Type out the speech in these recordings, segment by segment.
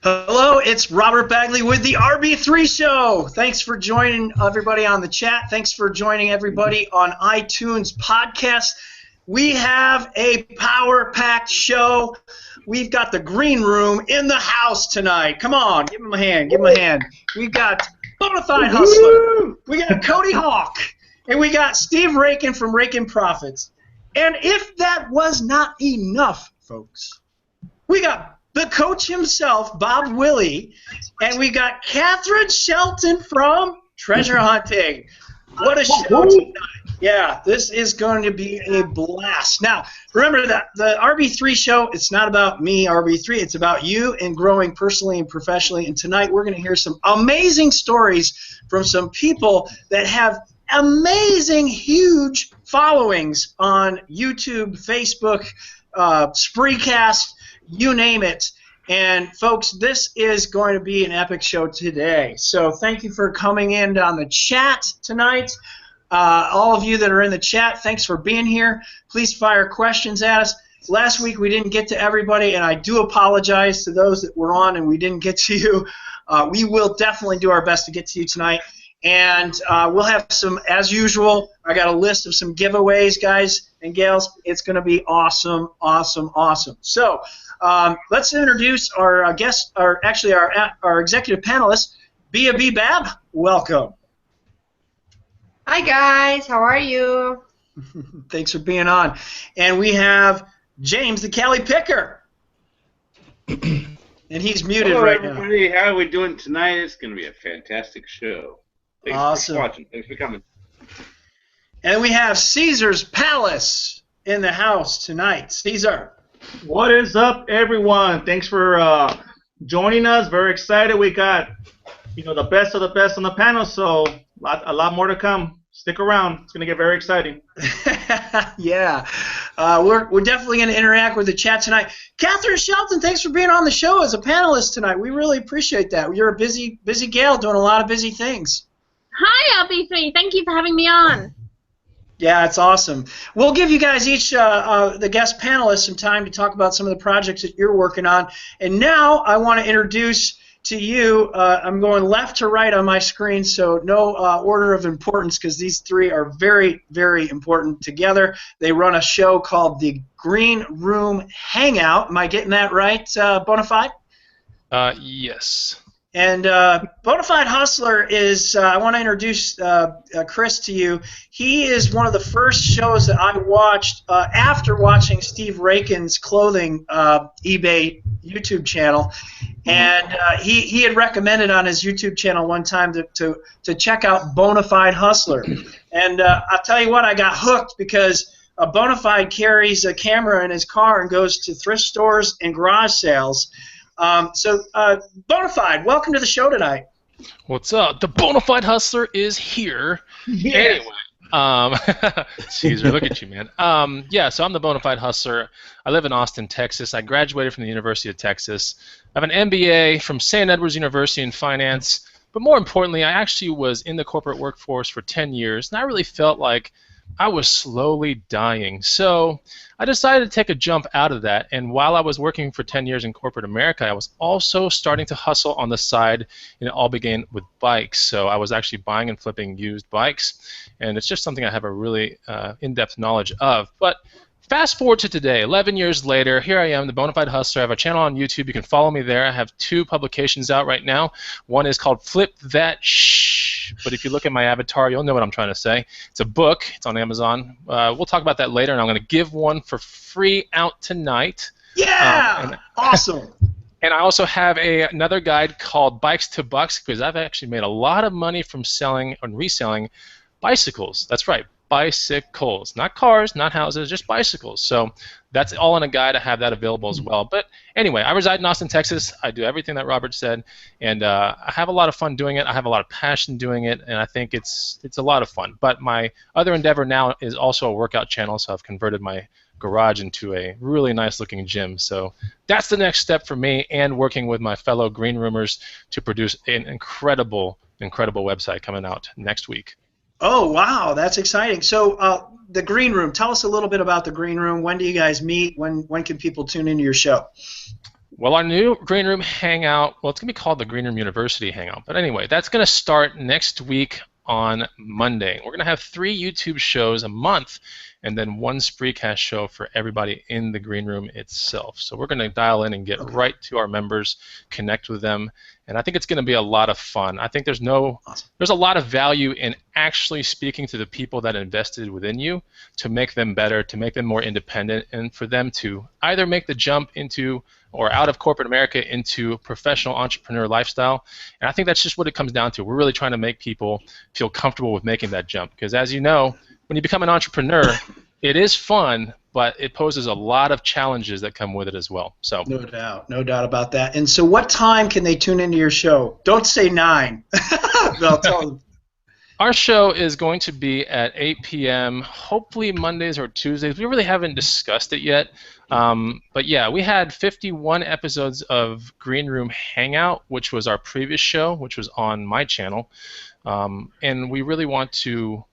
Hello, it's Robert Bagley with the RB3 show. Thanks for joining everybody on the chat. Thanks for joining everybody on iTunes podcast. We have a power-packed show. We've got the green room in the house tonight. Come on, give him a hand, give him a hand. We've got Bonafide Hustler. We got Cody Hawk. And we got Steve Raiken from Raiken Profits. And if that was not enough, folks, we got the coach himself, Bob Willie, and we got Katherine Shelton from Treasure Hunting. What a show tonight. Yeah, this is going to be a blast. Now, remember that the RB3 show, it's not about me, RB3, it's about you and growing personally and professionally. And tonight we're going to hear some amazing stories from some people that have amazing, huge followings on YouTube, Facebook, Spreecast, you name it. And folks, this is going to be an epic show today. So thank you for coming in on the chat tonight. All of you that are in the chat, thanks for being here. Please fire questions at us. Last week we didn't get to everybody, and I do apologize to those that were on and we didn't get to you. We will definitely do our best to get to you tonight. And we'll have some, as usual, I got a list of some giveaways, guys and gals. It's going to be awesome, awesome, awesome. So let's introduce our guest, our executive panelist, Bea Bee Babb. Welcome. Hi guys, how are you? Thanks for being on. And we have James, the Cali Picker. And he's muted right now. Everybody. How are we doing tonight? It's going to be a fantastic show. Thanks for watching. Thanks for coming. And we have Cesar's Palace in the house tonight. Cesar. What is up, everyone? Thanks for joining us. Very excited. We got, the best of the best on the panel, so a lot more to come. Stick around. It's going to get very exciting. Yeah. We're definitely going to interact with the chat tonight. Katherine Shelton, thanks for being on the show as a panelist tonight. We really appreciate that. You're a busy gal doing a lot of busy things. Hi, RB3. Thank you for having me on. Yeah, it's awesome. We'll give you guys each, the guest panelists, some time to talk about some of the projects that you're working on. And now I want to introduce to you, I'm going left to right on my screen, so no order of importance because these three are very, very important together. They run a show called the Green Room Hangout. Am I getting that right, Bonafide? Yes. And Bonafide Hustler is, I want to introduce Chris to you. He is one of the first shows that I watched after watching Steve Raiken's clothing eBay YouTube channel. And he had recommended on his YouTube channel one time to check out Bonafide Hustler. And I'll tell you what, I got hooked because Bonafide carries a camera in his car and goes to thrift stores and garage sales. So, Bonafide, welcome to the show tonight. What's up? The Bonafide Hustler is here. Yes. Anyway, Cesar, look at you, man. Yeah, so I'm the Bonafide Hustler. I live in Austin, Texas. I graduated from the University of Texas. I have an MBA from St. Edward's University in finance. But more importantly, I actually was in the corporate workforce for 10 years, and I really felt like I was slowly dying. So I decided to take a jump out of that, and while I was working for 10 years in corporate America, I was also starting to hustle on the side, and it all began with bikes. So I was actually buying and flipping used bikes, and it's just something I have a really in-depth knowledge of. But fast forward to today, 11 years later, here I am, the Bonafide Hustler. I have a channel on YouTube. You can follow me there. I have 2 publications out right now. One is called Flip That Shh, but if you look at my avatar, you'll know what I'm trying to say. It's a book. It's on Amazon. We'll talk about that later, and I'm going to give one for free out tonight. Yeah! Awesome. And I also have another guide called Bikes to Bucks because I've actually made a lot of money from selling and reselling bicycles. That's right. Bicycles, not cars, not houses, just bicycles. So that's all in a guide. I have that available as well. But anyway, I reside in Austin, Texas. I do everything that Robert said, and I have a lot of fun doing it. I have a lot of passion doing it, and I think it's a lot of fun. But my other endeavor now is also a workout channel, so I've converted my garage into a really nice-looking gym. So that's the next step for me, and working with my fellow green roomers to produce an incredible website coming out next week. Oh, wow, that's exciting. So the Green Room, tell us a little bit about the Green Room. When do you guys meet? When can people tune into your show? Well, our new Green Room Hangout, well, it's going to be called the Green Room University Hangout. But anyway, that's going to start next week on Monday. We're going to have 3 YouTube shows a month and then 1 Spreecast show for everybody in the Green Room itself. So we're going to dial in and get right to our members, connect with them, and I think it's going to be a lot of fun. I think there's a lot of value in actually speaking to the people that invested within you to make them better, to make them more independent, and for them to either make the jump into or out of corporate America into professional entrepreneur lifestyle. And I think that's just what it comes down to. We're really trying to make people feel comfortable with making that jump. Because as you know, when you become an entrepreneur, it is fun, but it poses a lot of challenges that come with it as well. So no doubt about that. And so what time can they tune into your show? Don't say 9. I'll tell them. Our show is going to be at 8 p.m., hopefully Mondays or Tuesdays. We really haven't discussed it yet. But yeah, we had 51 episodes of Green Room Hangout, which was our previous show, which was on my channel. And we really want to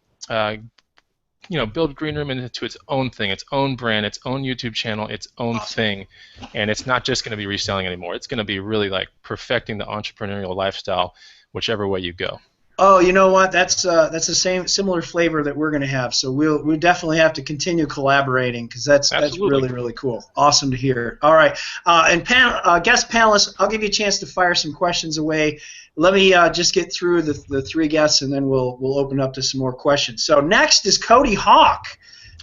build Green Room into its own thing, its own brand, its own YouTube channel, its own thing. And it's not just going to be reselling anymore. It's going to be really like perfecting the entrepreneurial lifestyle, whichever way you go. Oh, you know what? That's the similar flavor that we're going to have. So we'll definitely have to continue collaborating because that's really, really cool. Awesome to hear. All right, and guest panelists, I'll give you a chance to fire some questions away. Let me just get through the 3 guests, and then we'll open up to some more questions. So next is Cody Hawk.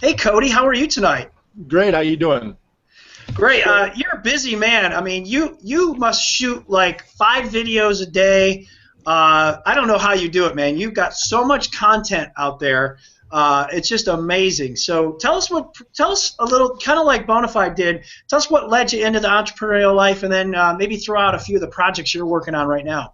Hey, Cody, how are you tonight? Great. How you doing? Great. You're a busy man. I mean, you must shoot like 5 videos a day. I don't know how you do it, man. You've got so much content out there. It's just amazing. So tell us a little, kind of like Bonafide did. Tell us what led you into the entrepreneurial life, and then maybe throw out a few of the projects you're working on right now.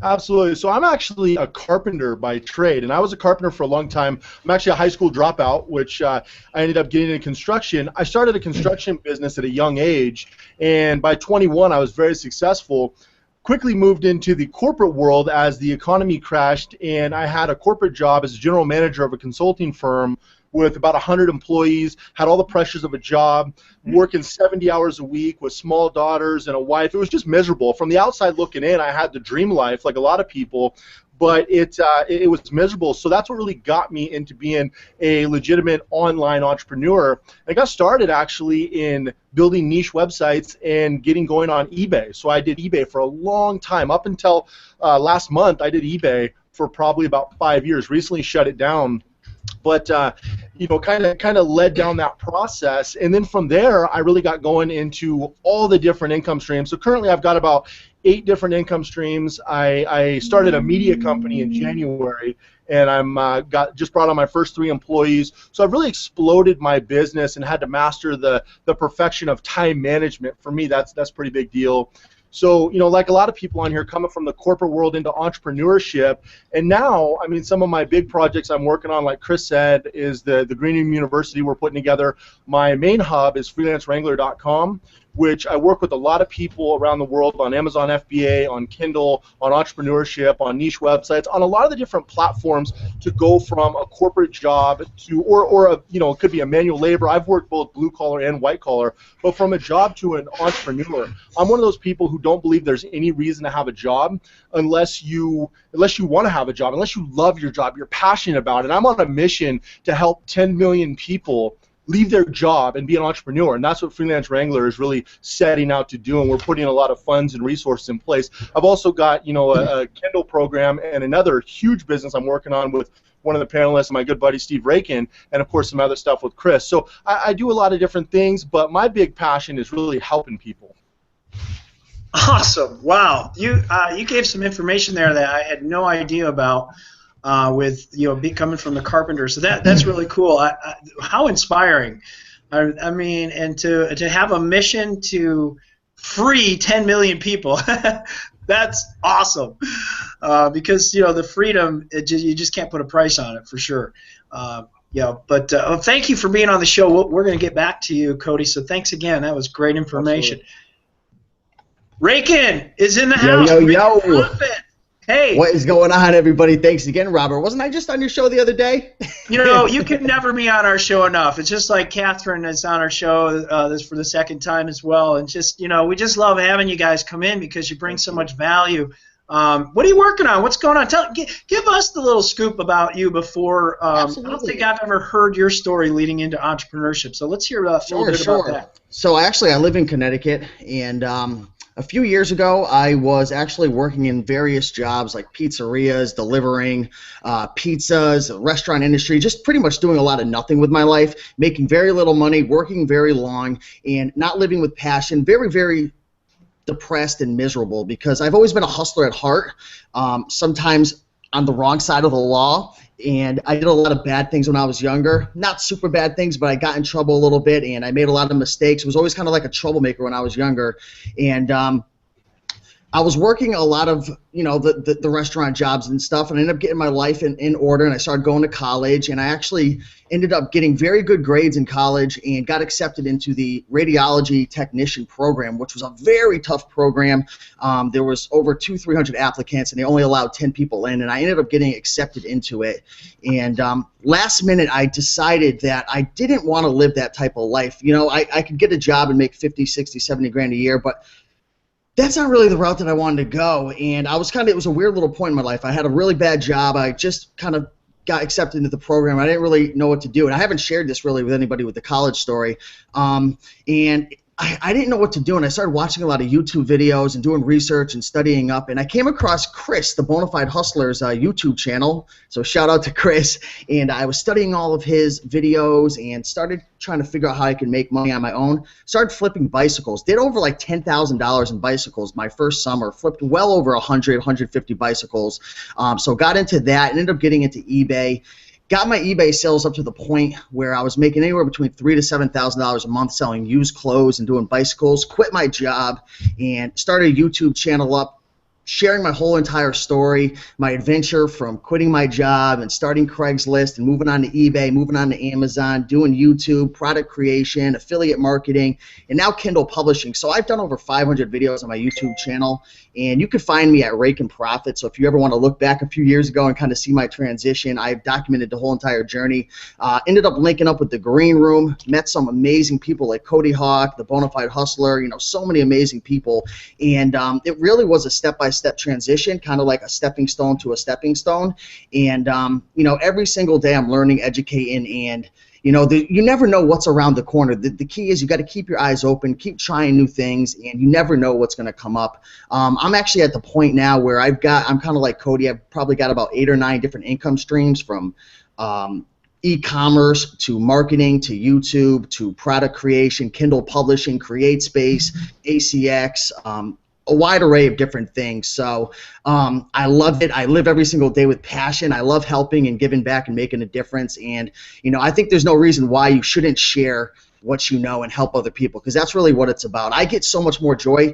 Absolutely. So I'm actually a carpenter by trade, and I was a carpenter for a long time. I'm actually a high school dropout, which I ended up getting into construction. I started a construction business at a young age, and by 21 I was very successful. Quickly moved into the corporate world as the economy crashed, and I had a corporate job as a general manager of a consulting firm with about 100 employees, had all the pressures of a job, working 70 hours a week with small daughters and a wife. It was just miserable. From the outside looking in, I had the dream life like a lot of people, but it was miserable. So that's what really got me into being a legitimate online entrepreneur. I got started actually in building niche websites and getting going on eBay. So I did eBay for a long time. Up until last month, I did eBay for probably about 5 years. Recently shut it down. But kind of led down that process, and then from there, I really got going into all the different income streams. So currently, I've got about 8 different income streams. I started a media company in January, and I'm just brought on my first 3 employees. So I've really exploded my business and had to master the perfection of time management. For me, that's a pretty big deal. So, like a lot of people on here, coming from the corporate world into entrepreneurship, and now, I mean, some of my big projects I'm working on, like Chris said, is the Green Room University we're putting together. My main hub is freelancewrangler.com, which I work with a lot of people around the world on Amazon FBA, on Kindle, on entrepreneurship, on niche websites, on a lot of the different platforms to go from a corporate job to, or it could be a manual labor. I've worked both blue collar and white collar, but from a job to an entrepreneur. I'm one of those people who don't believe there's any reason to have a job unless you want to have a job, unless you love your job, you're passionate about it. I'm on a mission to help 10 million people leave their job and be an entrepreneur, and that's what Freelance Wrangler is really setting out to do, and we're putting a lot of funds and resources in place. I've also got a Kindle program and another huge business I'm working on with one of the panelists, my good buddy Steve Raiken, and of course some other stuff with Chris. So I do a lot of different things, but my big passion is really helping people. Awesome! Wow, you gave some information there that I had no idea about. With coming from the carpenter, so that's really cool. How inspiring! I mean, and to have a mission to free 10 million people, that's awesome. Because the freedom, you just can't put a price on it for sure. But thank you for being on the show. We're going to get back to you, Cody. So thanks again. That was great information. Absolutely. Raiken is in the house. Yo. Hey. What is going on, everybody? Thanks again, Robert. Wasn't I just on your show the other day? You know, you can never be on our show enough. It's just like Katherine is on our show this for the second time as well. And just, you know, we just love having you guys come in because you bring so much value. What are you working on? What's going on? Give us the little scoop about you before. I don't think I've ever heard your story leading into entrepreneurship. So let's hear a little bit about that. So actually, I live in Connecticut, and a few years ago, I was actually working in various jobs like pizzerias, delivering pizzas, the restaurant industry, just pretty much doing a lot of nothing with my life, making very little money, working very long, and not living with passion, very, very depressed and miserable because I've always been a hustler at heart, sometimes on the wrong side of the law. And I did a lot of bad things when I was younger. Not super bad things, but I got in trouble a little bit, and I made a lot of mistakes. I was always kind of like a troublemaker when I was younger. And I was working a lot of, you know, the restaurant jobs and stuff, and I ended up getting my life in order, and I started going to college, and I actually ended up getting very good grades in college and got accepted into the radiology technician program, which was a very tough program. There was over 200-300 applicants, and they only allowed 10 people in, and I ended up getting accepted into it. And last minute, I decided that I didn't want to live that type of life. You know, I could get a job and make 50, 60, 70 grand a year, but that's not really the route that I wanted to go. And I was it was a weird little point in my life. I had a really bad job. I just kind of got accepted into the program. I didn't really know what to do. And I haven't shared this really with anybody with the college story. And I didn't know what to do, and I started watching a lot of YouTube videos and doing research and studying up, and I came across Chris, the Bonafide Hustler's YouTube channel, so shout out to Chris, and I was studying all of his videos and started trying to figure out how I could make money on my own. Started flipping bicycles, did over like $10,000 in bicycles my first summer, flipped well over 100, 150 bicycles, so got into that, ended up getting into eBay. Got my eBay sales up to the point where I was making anywhere between $3,000 to $7,000 a month selling used clothes and doing bicycles. Quit my job and started a YouTube channel up, sharing my whole entire story, my adventure from quitting my job and starting Craigslist and moving on to eBay, moving on to Amazon, doing YouTube, product creation, affiliate marketing, and now Kindle publishing. So I've done over 500 videos on my YouTube channel, and you can find me at Raiken Profits. So if you ever want to look back a few years ago and kind of see my transition, I've documented the whole entire journey. Ended up linking up with the Green Room, met some amazing people like Cody Hawk, the Bonafide Hustler, you know, so many amazing people. And it really was a step-by-step transition, kind of like a stepping stone to a stepping stone. And, you know, every single day I'm learning, educating, and you know, you never know what's around the corner. The key is you got to keep your eyes open, keep trying new things, and you never know what's going to come up. I'm actually at the point now where I'm kind of like Cody. I've probably got about 8 or 9 different income streams, from e-commerce to marketing to YouTube to product creation, Kindle publishing, CreateSpace, ACX, a wide array of different things. So I love it. I live every single day with passion. I love helping and giving back and making a difference. And, you know, I think there's no reason why you shouldn't share what you know and help other people, because that's really what it's about. I get so much more joy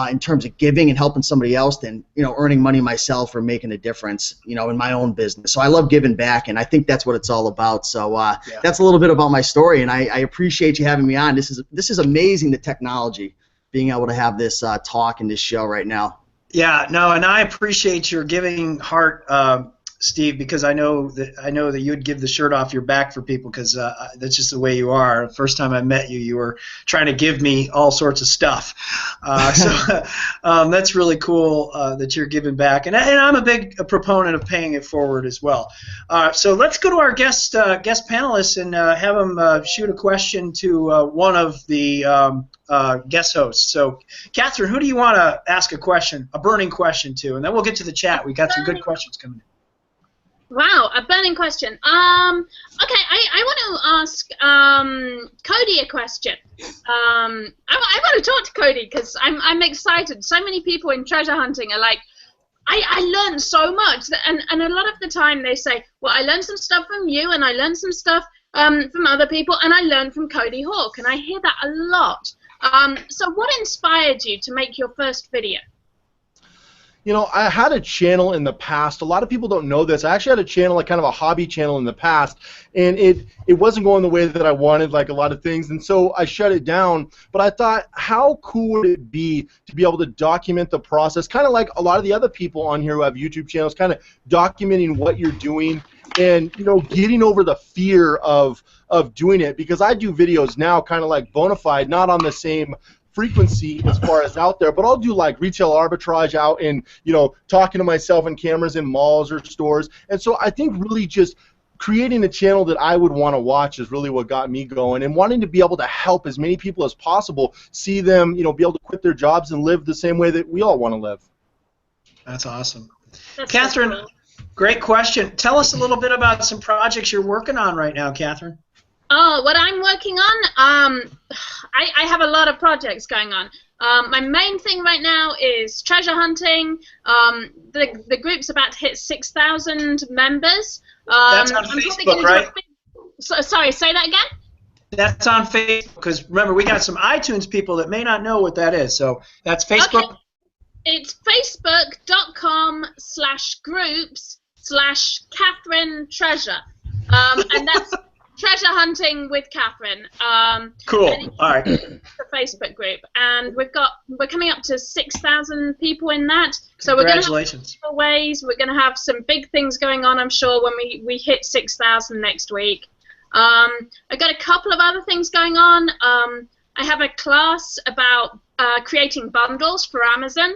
in terms of giving and helping somebody else than, you know, earning money myself or making a difference, you know, in my own business. So I love giving back, and I think that's what it's all about. So that's a little bit about my story, and I appreciate you having me on. This is amazing, the technology, being able to have this talk and this show right now. Yeah, no, and I appreciate your giving heart, Steve, because I know that you'd give the shirt off your back for people, because that's just the way you are. The first time I met you, you were trying to give me all sorts of stuff. So that's really cool that you're giving back, and I'm a big proponent of paying it forward as well. So let's go to our guest panelists and have them shoot a question to one of the guest hosts. So, Katherine, who do you want to ask a burning question to? And then we'll get to the chat. We got some good questions coming in. Wow, a burning question. Okay, I want to ask Cody a question. I want to talk to Cody because I'm excited. So many people in treasure hunting are like, I learned so much, and a lot of the time they say, well, I learned some stuff from you, and I learned some stuff from other people, and I learned from Cody Hawk, and I hear that a lot. So what inspired you to make your first video? you know, I had a channel in the past. A lot of people don't know this. I actually had a channel, like kind of a hobby channel in the past, and it wasn't going the way that I wanted, like a lot of things, and so I shut it down. But I thought, how cool would it be to be able to document the process, kind of like a lot of the other people on here who have YouTube channels, kind of documenting what you're doing and, you know, getting over the fear of doing it, because I do videos now kind of like Bonafide, not on the same frequency as far as out there, but I'll do like retail arbitrage out and, you know, talking to myself in cameras in malls or stores. And so I think really just creating a channel that I would want to watch is really what got me going, and wanting to be able to help as many people as possible see them, you know, be able to quit their jobs and live the same way that we all want to live. That's awesome. That's Katherine, so cool. Great question. Tell us a little bit about some projects you're working on right now, Katherine. Oh, what I'm working on? I have a lot of projects going on. My main thing right now is treasure hunting. The group's about to hit 6,000 members. That's on Facebook, right? Sorry, say that again? That's on Facebook, because remember, we got some iTunes people that may not know what that is. So that's Facebook. Okay. It's facebook.com/groups/Katherine Treasure. And that's treasure hunting with Katherine. Cool. All right. The Facebook group, and we're coming up to 6,000 people in that. So we're going to have giveaways. We're going to have some big things going on, I'm sure, when we hit 6,000 next week. I've got a couple of other things going on. I have a class about creating bundles for Amazon.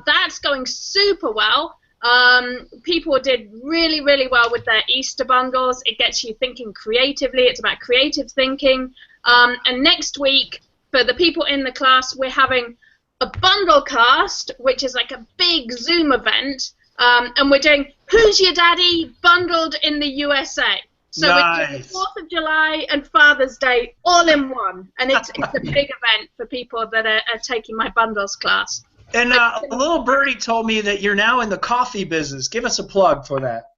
That's going super well. People did really, really well with their Easter bundles. It gets you thinking creatively. It's about creative thinking. And next week, for the people in the class, we're having a bundle cast, which is like a big Zoom event. And we're doing Who's Your Daddy bundled in the USA. So we're doing 4th of July and Father's Day all in one. And it's a big event for people that are taking my bundles class. And a little birdie told me that you're now in the coffee business. Give us a plug for that.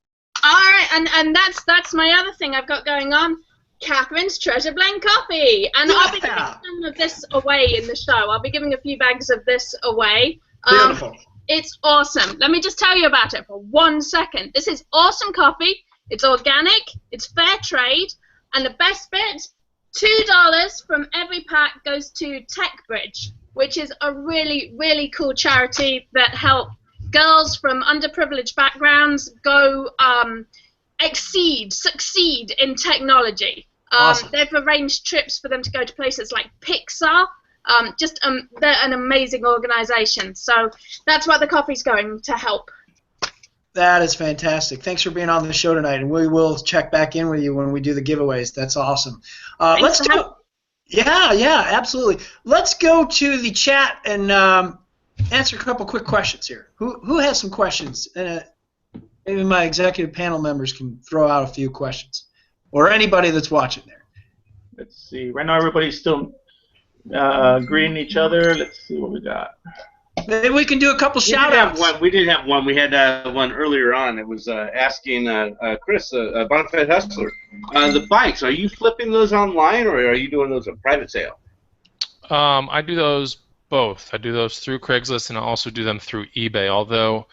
All right, and that's my other thing I've got going on, Katherine's Treasure Blend Coffee. And I'll be giving some of this away in the show. I'll be giving a few bags of this away. Beautiful. It's awesome. Let me just tell you about it for 1 second. This is awesome coffee. It's organic. It's fair trade. And the best bit, $2 from every pack goes to TechBridge, which is a really, really cool charity that help girls from underprivileged backgrounds go succeed in technology. Awesome. They've arranged trips for them to go to places like Pixar. They're an amazing organization. So that's what the coffee's going to help. That is fantastic. Thanks for being on the show tonight, and we will check back in with you when we do the giveaways. That's awesome. Let's do. Yeah, absolutely. Let's go to the chat and answer a couple quick questions here. Who has some questions? Maybe my executive panel members can throw out a few questions, or anybody that's watching there. Let's see. Right now, everybody's still greeting each other. Let's see what we got. Maybe we can do a couple shout-outs. We did have one. We had one earlier on. It was asking Chris, Bonafide Hustler, the bikes. Are you flipping those online, or are you doing those at private sale? I do those both. I do those through Craigslist, and I also do them through eBay. Although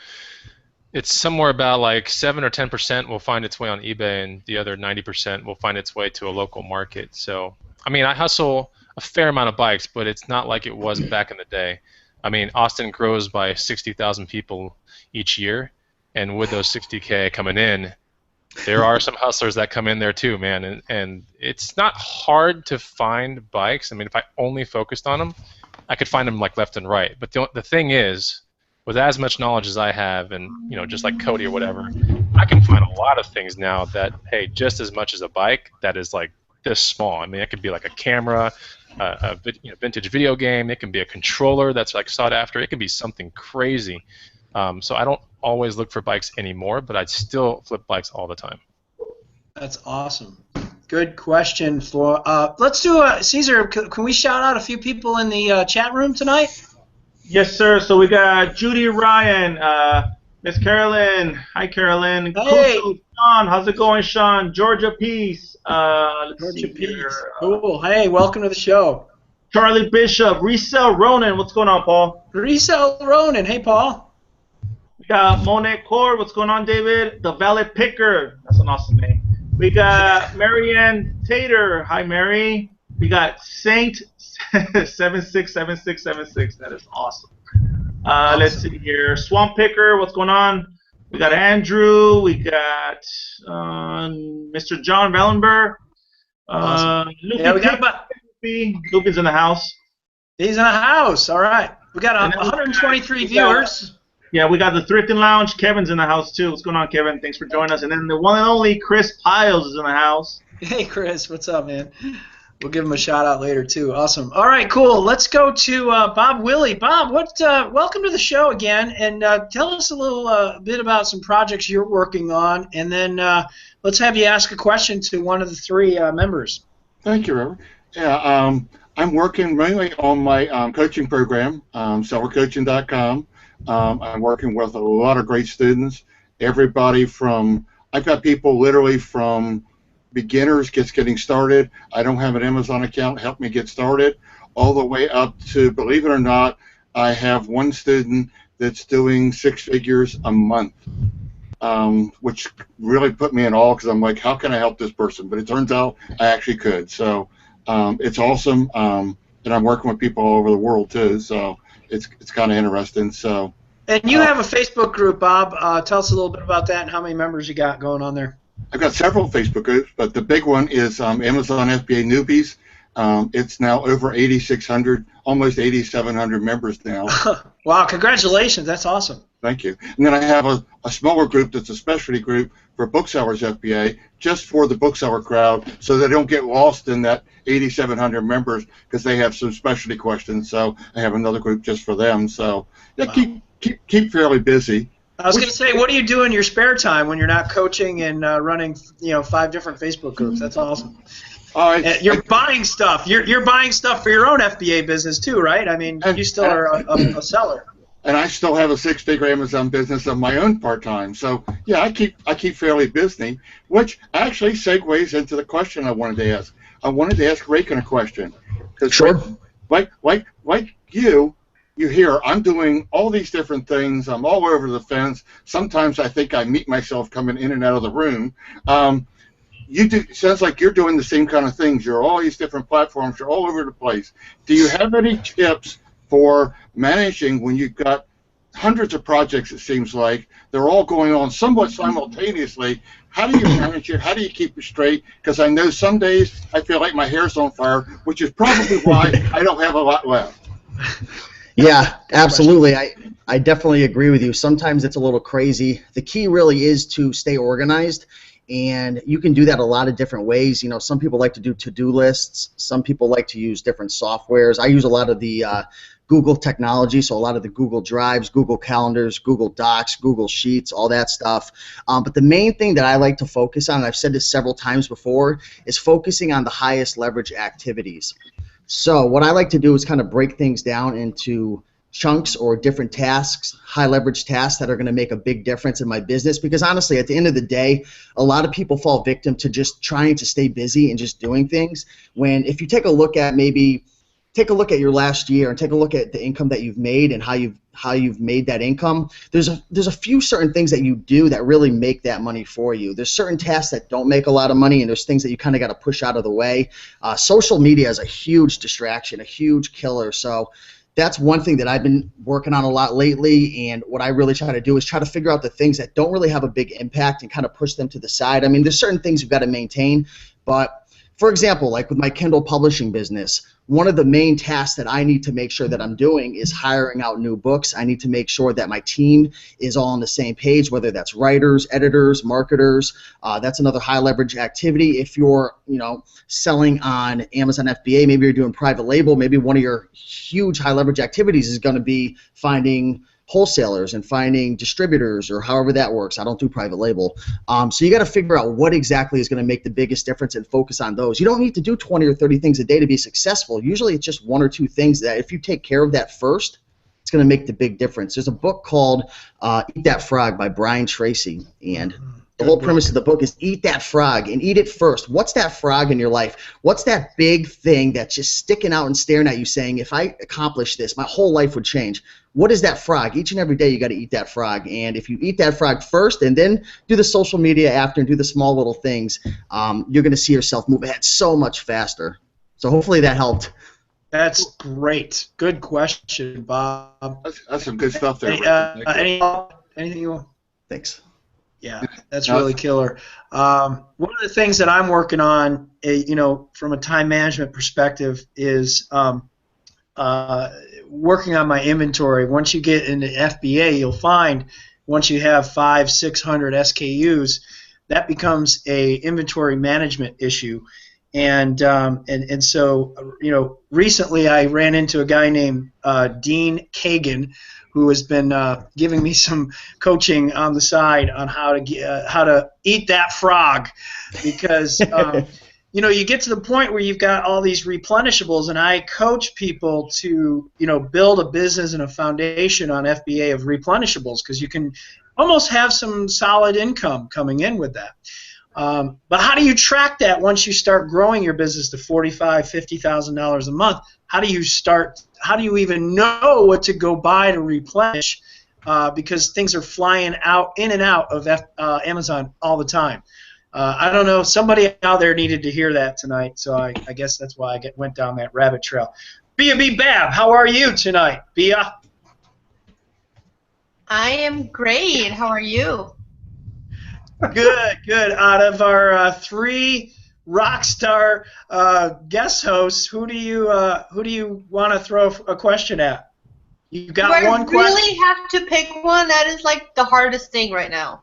it's somewhere about like 7 or 10% will find its way on eBay, and the other 90% will find its way to a local market. So, I mean, I hustle a fair amount of bikes, but it's not like it was back in the day. I mean, Austin grows by 60,000 people each year, and with those 60K coming in, there are some hustlers that come in there too, man. And it's not hard to find bikes. I mean, if I only focused on them, I could find them like left and right. But the thing is, with as much knowledge as I have, and you know, just like Cody or whatever, I can find a lot of things now that pay just as much as a bike that is like this small. I mean, it could be like a camera, a vintage video game. It can be a controller that's like sought after. It can be something crazy. So I don't always look for bikes anymore, but I still flip bikes all the time. That's awesome. Good question, Flo. Let's do Cesar. Can we shout out a few people in the chat room tonight? Yes, sir. So we got Judy Ryan, Miss Carolyn. Hi, Carolyn. Hey. Cool. Sean, how's it going, Sean? Georgia Peace. Georgia Peace. Cool. Hey, welcome to the show. Charlie Bishop. Resell Ronan. What's going on, Paul? Resell Ronan. Hey, Paul. got Monet Core. What's going on, David? The Valet Picker. That's an awesome name. We got Marianne Tater. Hi, Mary. We got Saint 767676. That is awesome. Let's see here. Swamp Picker. What's going on? We got Andrew. We got Mr. John Vellenberg. Awesome. Yeah, we got Lupin's in the house. He's in the house. All right. We got 123 viewers. Yeah, we got the Thrifting Lounge. Kevin's in the house, too. What's going on, Kevin? Thanks for joining us. And then the one and only Chris Piles is in the house. Hey, Chris. What's up, man? We'll give him a shout-out later, too. Awesome. All right, cool. Let's go to Bob Willie. Bob, welcome to the show again, and tell us a little bit about some projects you're working on, and then let's have you ask a question to one of the three members. Thank you, Robert. Yeah, I'm working mainly on my coaching program, sellercoaching.com. I'm working with a lot of great students. Everybody from, I've got people literally from beginners just getting started. I don't have an Amazon account, help me get started, all the way up to, believe it or not, I have one student that's doing 6 figures a month, which really put me in awe because I'm like, how can I help this person? But it turns out I actually could. So it's awesome, and I'm working with people all over the world too. So it's kind of interesting. So. And you have a Facebook group, Bob. Tell us a little bit about that and how many members you got going on there. I've got several Facebook groups, but the big one is Amazon FBA Newbies. It's now over 8,600, almost 8,700 members now. Wow, congratulations. That's awesome. Thank you. And then I have a smaller group that's a specialty group for Booksellers FBA, just for the bookseller crowd, so they don't get lost in that 8,700 members because they have some specialty questions. So I have another group just for them. So yeah, wow. keep fairly busy. I was going to say, what do you do in your spare time when you're not coaching and running, 5 different Facebook groups? That's awesome. You're buying stuff. You're buying stuff for your own FBA business too, right? I mean, you still are a seller. And I still have a 6-figure Amazon business of my own part-time. So yeah, I keep fairly busy, which actually segues into the question I wanted to ask. I wanted to ask Raiken a question. Sure. Like you hear I'm doing all these different things. I'm all over the fence. Sometimes I think I meet myself coming in and out of the room. Sounds like you're doing the same kind of things. You're all these different platforms. You're all over the place. Do you have any tips for managing when you've got hundreds of projects, it seems like? They're all going on somewhat simultaneously. How do you manage it? How do you keep it straight? Because I know some days I feel like my hair's on fire, which is probably why I don't have a lot left. Yeah, absolutely. I definitely agree with you. Sometimes it's a little crazy. The key really is to stay organized, and you can do that a lot of different ways. Some people like to do to-do lists. Some people like to use different softwares. I use a lot of the Google technology, so a lot of the Google Drives, Google Calendars, Google Docs, Google Sheets, all that stuff. But the main thing that I like to focus on, and I've said this several times before, is focusing on the highest leverage activities. So what I like to do is kind of break things down into chunks or different tasks, high leverage tasks that are going to make a big difference in my business, because honestly, at the end of the day, a lot of people fall victim to just trying to stay busy and just doing things, when if you take a look at your last year and take a look at the income that you've made and how you've made that income, there's a few certain things that you do that really make that money for you. There's certain tasks that don't make a lot of money, and there's things that you kind of got to push out of the way. Social media is a huge distraction, a huge killer. So that's one thing that I've been working on a lot lately, and what I really try to do is try to figure out the things that don't really have a big impact and kind of push them to the side. I mean, there's certain things you've got to maintain, but for example, like with my Kindle publishing business, one of the main tasks that I need to make sure that I'm doing is hiring out new books. I need to make sure that my team is all on the same page, whether that's writers, editors, marketers. That's another high leverage activity. If you're, selling on Amazon FBA, maybe you're doing private label, maybe one of your huge high leverage activities is going to be finding wholesalers and finding distributors, or however that works. I don't do private label. So you got to figure out what exactly is going to make the biggest difference and focus on those. You don't need to do 20 or 30 things a day to be successful. Usually it's just 1 or 2 things that if you take care of that first, it's going to make the big difference. There's a book called Eat That Frog by Brian Tracy, and The whole premise of the book is eat that frog and eat it first. What's that frog in your life? What's that big thing that's just sticking out and staring at you saying, if I accomplish this, my whole life would change? What is that frog? Each and every day you got to eat that frog. And if you eat that frog first and then do the social media after and do the small little things, you're going to see yourself move ahead so much faster. So hopefully that helped. That's great. Good question, Bob. That's some good stuff there. Anything you want? Thanks. Yeah, that's really killer. One of the things that I'm working on, from a time management perspective, is working on my inventory. Once you get into FBA, you'll find once you have 500-600 SKUs, that becomes a inventory management issue. And so recently I ran into a guy named Dean Kagan, who has been giving me some coaching on the side on how to eat that frog, because you get to the point where you've got all these replenishables, and I coach people to build a business and a foundation on FBA of replenishables, because you can almost have some solid income coming in with that. But how do you track that once you start growing your business to $45,000, $50,000 a month? How do you start? How do you even know what to go buy to replenish? Because things are flying in and out of Amazon all the time. I don't know. Somebody out there needed to hear that tonight, so I guess that's why I went down that rabbit trail. Bea Bee Babb, how are you tonight, Bea? I am great. How are you? Good. Out of our three rock star guest hosts, who do you want to throw a question at? You got one question? I really have to pick one. That is like the hardest thing right now.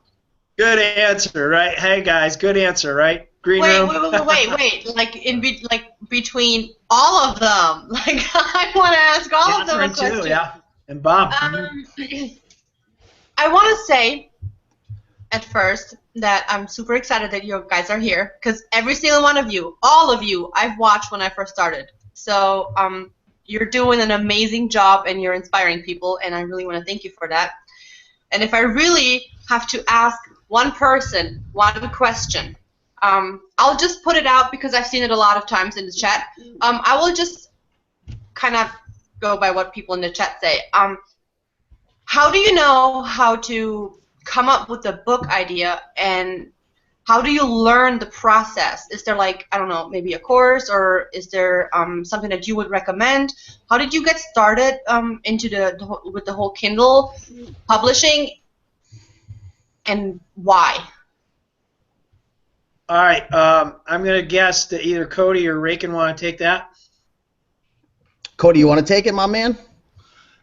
Good answer, right? Hey guys, good answer, right? Green room. Wait. Like between all of them. Like I want to ask all of them a question. Too, yeah. And Bob. I want to say at first that I'm super excited that you guys are here, because every single one of you, all of you, I've watched when I first started. So you're doing an amazing job and you're inspiring people, and I really want to thank you for that. And if I really have to ask one person one question, I'll just put it out because I've seen it a lot of times in the chat. I will just kind of go by what people in the chat say. How do you know how to come up with a book idea, and how do you learn the process? Is there, like, I don't know, maybe a course, or is there something that you would recommend? How did you get started with the whole Kindle publishing, and why? All right, I'm going to guess that either Cody or Raiken want to take that. Cody, you want to take it, my man?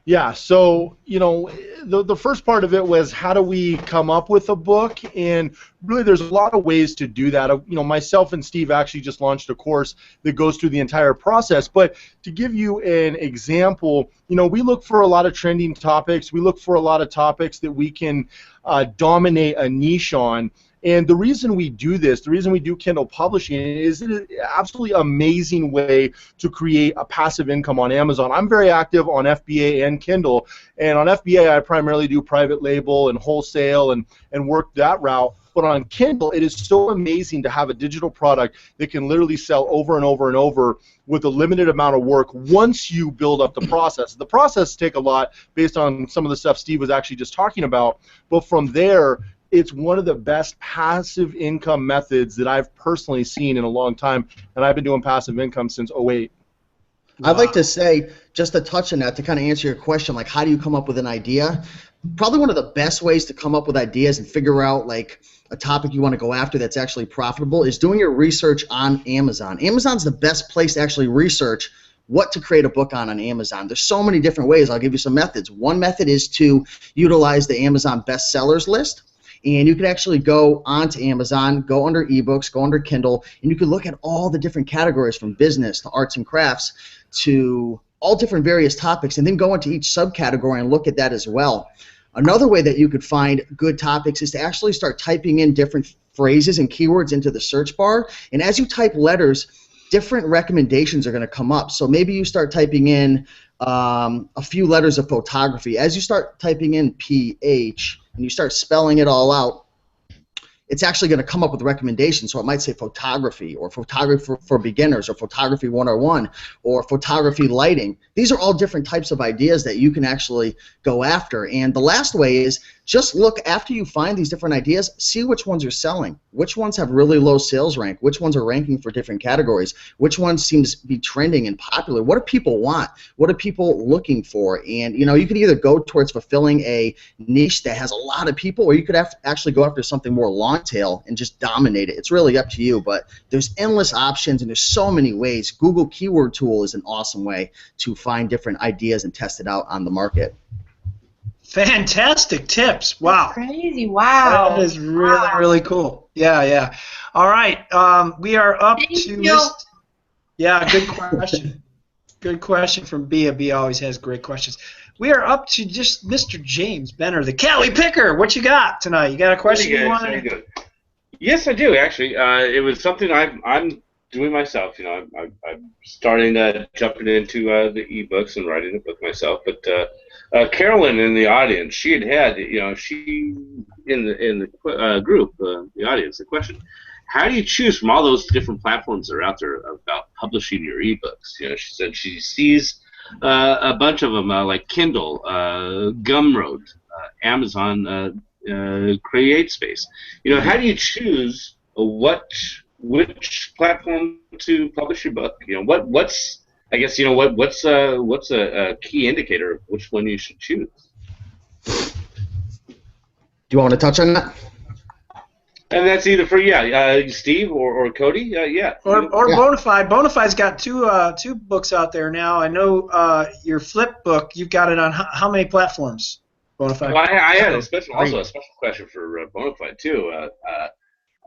Yeah, so, the first part of it was how do we come up with a book, and really there's a lot of ways to do that. Myself and Steve actually just launched a course that goes through the entire process, but to give you an example, we look for a lot of trending topics. We look for a lot of topics that we can dominate a niche on. And the reason we do this, the reason we do Kindle publishing, is it an absolutely amazing way to create a passive income on Amazon. I'm very active on FBA and Kindle, and on FBA I primarily do private label and wholesale and work that route. But on Kindle, it is so amazing to have a digital product that can literally sell over and over and over with a limited amount of work once you build up the process. The process takes a lot based on some of the stuff Steve was actually just talking about, but from there, it's one of the best passive income methods that I've personally seen in a long time, and I've been doing passive income since 2008. I'd like to say, just to touch on that, to kind of answer your question, like how do you come up with an idea? Probably one of the best ways to come up with ideas and figure out like a topic you want to go after that's actually profitable is doing your research on Amazon. Amazon's the best place to actually research what to create a book on Amazon. There's so many different ways. I'll give you some methods. One method is to utilize the Amazon bestsellers list. And you can actually go onto Amazon, go under ebooks, go under Kindle, and you can look at all the different categories from business to arts and crafts to all different various topics, and then go into each subcategory and look at that as well. Another way that you could find good topics is to actually start typing in different phrases and keywords into the search bar, and as you type letters, different recommendations are going to come up. So maybe you start typing in a few letters of photography. As you start typing in PH, and you start spelling it all out, it's actually going to come up with recommendations. So it might say photography, or photography for beginners, or photography 101, or photography lighting. These are all different types of ideas that you can actually go after. And the last way is just look, after you find these different ideas, see which ones are selling, which ones have really low sales rank, which ones are ranking for different categories, which ones seem to be trending and popular. What do people want? What are people looking for? And you could either go towards fulfilling a niche that has a lot of people, or you could actually go after something more long tail and just dominate it. It's really up to you, but there's endless options and there's so many ways. Google Keyword Tool is an awesome way to find different ideas and test it out on the market. Fantastic tips. Wow. That's crazy. Wow. That is really, really cool. Yeah. All right. We are up to Yeah, good question. Good question from Bea. Bea always has great questions. We are up to just Mr. James Benner, the Cali Picker. What you got tonight? You got a question you want to? Yes, I do, actually. It was something I'm doing myself. I'm starting jumping into the ebooks and writing a book myself. But Carolyn in the audience, she had she in the group, the audience, the question: how do you choose from all those different platforms that are out there about publishing your ebooks? She said she sees a bunch of them like Kindle, Gumroad, Amazon, CreateSpace. How do you choose which platform to publish your book? What's a key indicator of which one you should choose? Do you want to touch on that? And that's either for Steve or Cody, yeah. Or Bonafide. Bonafide's got two books out there now. I know your flip book. You've got it on how many platforms? Bonafide. Well, I had a special question for Bonafide too.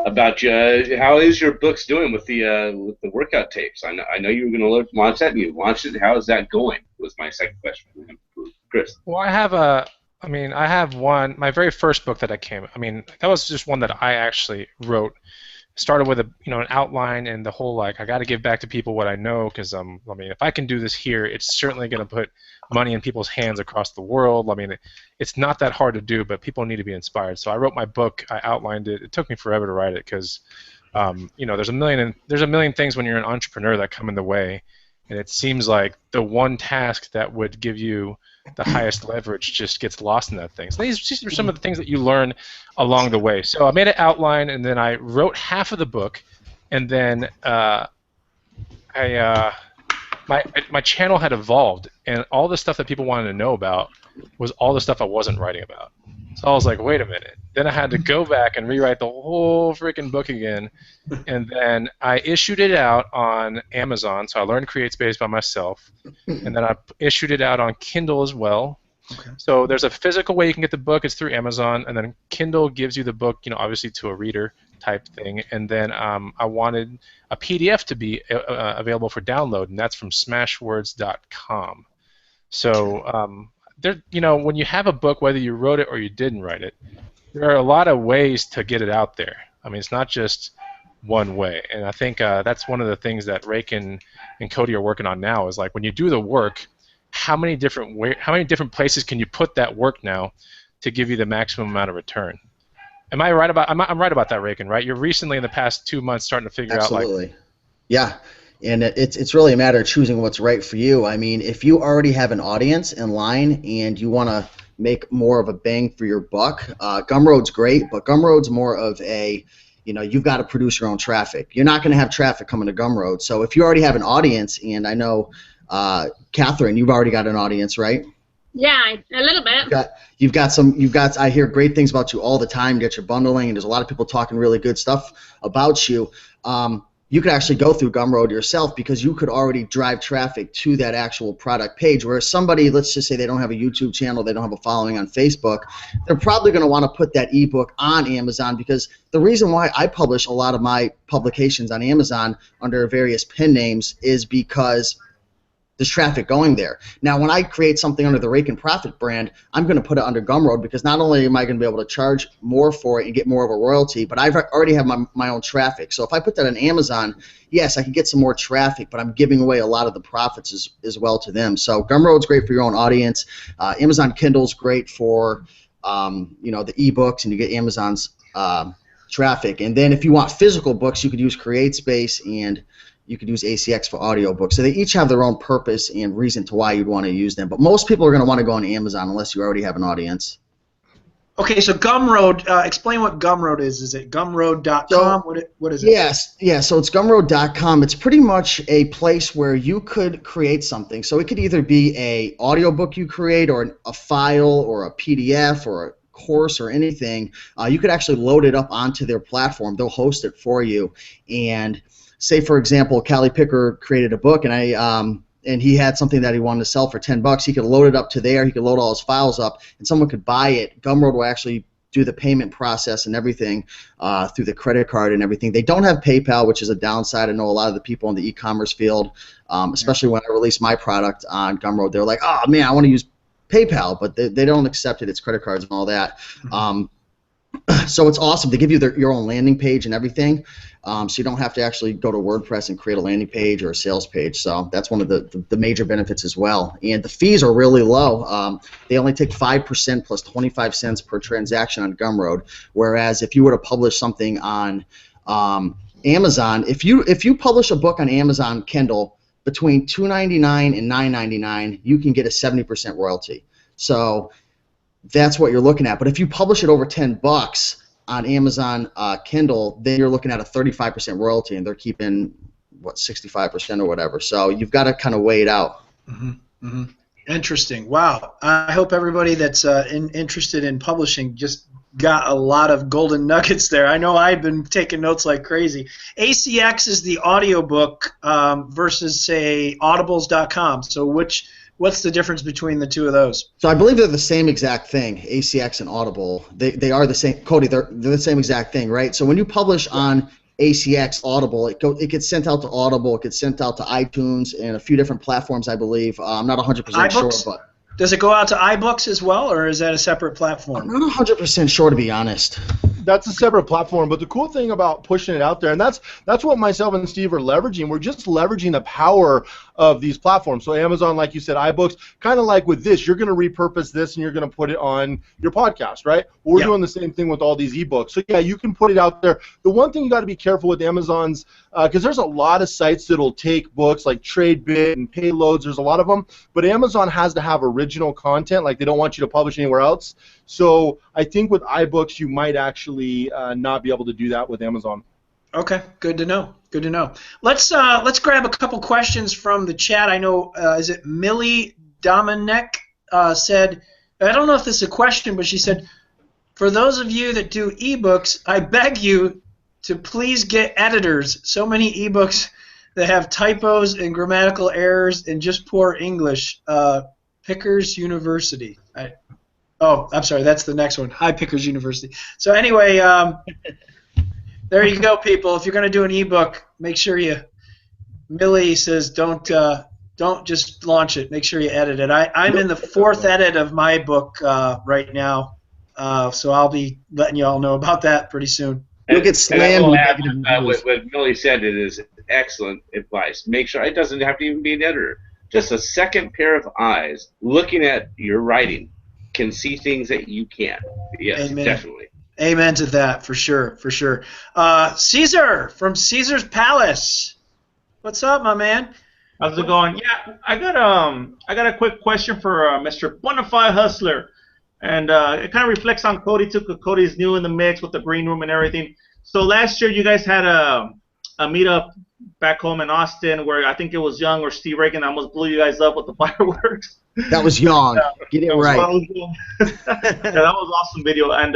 About how is your books doing with the workout tapes? I know you were going to launch that, and you launched it. How is that going? Was my second question for Chris. Well, I have one. My very first book that that was just one that I actually wrote. Started with an outline and the whole I got to give back to people what I know, because if I can do this here, it's certainly going to put money in people's hands across the world. It's not that hard to do, but people need to be inspired. So I wrote my book. I outlined it. It took me forever to write it because there's a million things when you're an entrepreneur that come in the way, and it seems like the one task that would give you the highest leverage just gets lost in that thing. So these are some of the things that you learn along the way. So I made an outline, and then I wrote half of the book, and then my channel had evolved, and all the stuff that people wanted to know about was all the stuff I wasn't writing about. So I was like, wait a minute. Then I had to go back and rewrite the whole freaking book again, and then I issued it out on Amazon. So I learned CreateSpace by myself, and then I issued it out on Kindle as well. Okay. So there's a physical way you can get the book. It's through Amazon, and then Kindle gives you the book, obviously to a reader type thing. And then I wanted a PDF to be available for download, and that's from smashwords.com. So when you have a book, whether you wrote it or you didn't write it, there are a lot of ways to get it out there. It's not just one way. And I think that's one of the things that Raiken and Cody are working on now is when you do the work, how many different places can you put that work now to give you the maximum amount of return? Am I right about? I'm right about that, Raiken, right? You're recently in the past 2 months starting to figure Absolutely. Yeah. And it's really a matter of choosing what's right for you. If you already have an audience in line and you want to make more of a bang for your buck, Gumroad's great, but Gumroad's more of a, you've got to produce your own traffic. You're not going to have traffic coming to Gumroad. So if you already have an audience, and I know, Katherine, you've already got an audience, right? Yeah, a little bit. You've got. I hear great things about you all the time. You get your bundling, and there's a lot of people talking really good stuff about you. You could actually go through Gumroad yourself because you could already drive traffic to that actual product page. Whereas somebody, let's just say they don't have a YouTube channel, they don't have a following on Facebook, they're probably going to want to put that ebook on Amazon, because the reason why I publish a lot of my publications on Amazon under various pen names is because there's traffic going there. Now, when I create something under the Raiken Profit brand, I'm going to put it under Gumroad, because not only am I going to be able to charge more for it and get more of a royalty, but I already have my own traffic. So if I put that on Amazon, yes, I can get some more traffic, but I'm giving away a lot of the profits as well to them. So Gumroad's great for your own audience. Amazon Kindle's great for the ebooks, and you get Amazon's traffic. And then if you want physical books, you could use CreateSpace and you could use ACX for audiobooks. So they each have their own purpose and reason to why you'd want to use them. But most people are going to want to go on Amazon unless you already have an audience. Okay, so Gumroad, explain what Gumroad is. Is it gumroad.com? So, what is it? Yes, yeah, so it's gumroad.com. It's pretty much a place where you could create something. So it could either be a audiobook you create or a file or a PDF or a course or anything. You could actually load it up onto their platform. They'll host it for you. And say, for example, Cali Picker created a book, and he had something that he wanted to sell for $10. He could load it up to there. He could load all his files up, and someone could buy it. Gumroad will actually do the payment process and everything through the credit card and everything. They don't have PayPal, which is a downside. I know a lot of the people in the e-commerce field, especially when I released my product on Gumroad, they're like, oh, man, I want to use PayPal, but they don't accept it. It's credit cards and all that. So it's awesome. They give you your own landing page and everything, so you don't have to actually go to WordPress and create a landing page or a sales page. So that's one of the major benefits as well. And the fees are really low. They only take 5% plus 25 cents per transaction on Gumroad, whereas if you were to publish something on Amazon, if you publish a book on Amazon Kindle between $2.99 and $9.99, you can get a 70% royalty. So that's what you're looking at. But if you publish it over $10 on Amazon Kindle, then you're looking at a 35% royalty, and they're keeping, 65% or whatever. So you've got to kind of weigh it out. Mm-hmm. Mm-hmm. Interesting. Wow. I hope everybody that's interested in publishing just got a lot of golden nuggets there. I know I've been taking notes like crazy. ACX is the audiobook versus, say, audibles.com. So what's the difference between the two of those? So I believe they're the same exact thing, ACX and Audible. They are the same. Cody, they're the same exact thing, right? So when you publish on ACX Audible, it gets sent out to Audible, it gets sent out to iTunes and a few different platforms, I believe. I'm not 100% sure, but does it go out to iBooks as well, or is that a separate platform? I'm not 100% sure, to be honest. That's a separate platform, but the cool thing about pushing it out there, and that's what myself and Steve are leveraging. We're just leveraging the power of these platforms. So Amazon, like you said, iBooks, kind of like with this, you're going to repurpose this and you're going to put it on your podcast, right? Well, we're doing the same thing with all these ebooks. So yeah, you can put it out there. The one thing you got to be careful with Amazon's, because there's a lot of sites that'll take books like TradeBit and Payloads. There's a lot of them, but Amazon has to have original content. Like they don't want you to publish anywhere else. So I think with iBooks, you might actually not be able to do that with Amazon. Okay, good to know. Good to know. Let's grab a couple questions from the chat. I know is it Millie Dominic said, I don't know if this is a question, but she said, for those of you that do ebooks, I beg you to please get editors. So many ebooks that have typos and grammatical errors and just poor English. Pickers University. I'm sorry, that's the next one. Hi, Pickers University. So anyway, there you go, people. If you're going to do an ebook, make sure Millie says don't just launch it. Make sure you edit it. I'm in the 4th edit of my book right now, so I'll be letting you all know about that pretty soon. You'll get slammed. What Millie said, it is excellent advice. Make sure it doesn't have to even be an editor. Just a second pair of eyes looking at your writing can see things that you can't. Yes, Amen. Definitely. Amen to that, for sure, for sure. Cesar from Caesar's Palace. What's up, my man? How's it going? Yeah, I got a quick question for Mr. Bonafide Hustler, and it kind of reflects on Cody too, because Cody's new in the mix with the green room and everything. So last year you guys had a meetup back home in Austin where I think it was Young or Steve Raiken almost blew you guys up with the fireworks. That was Young. Get it right. Yeah, that was awesome video. And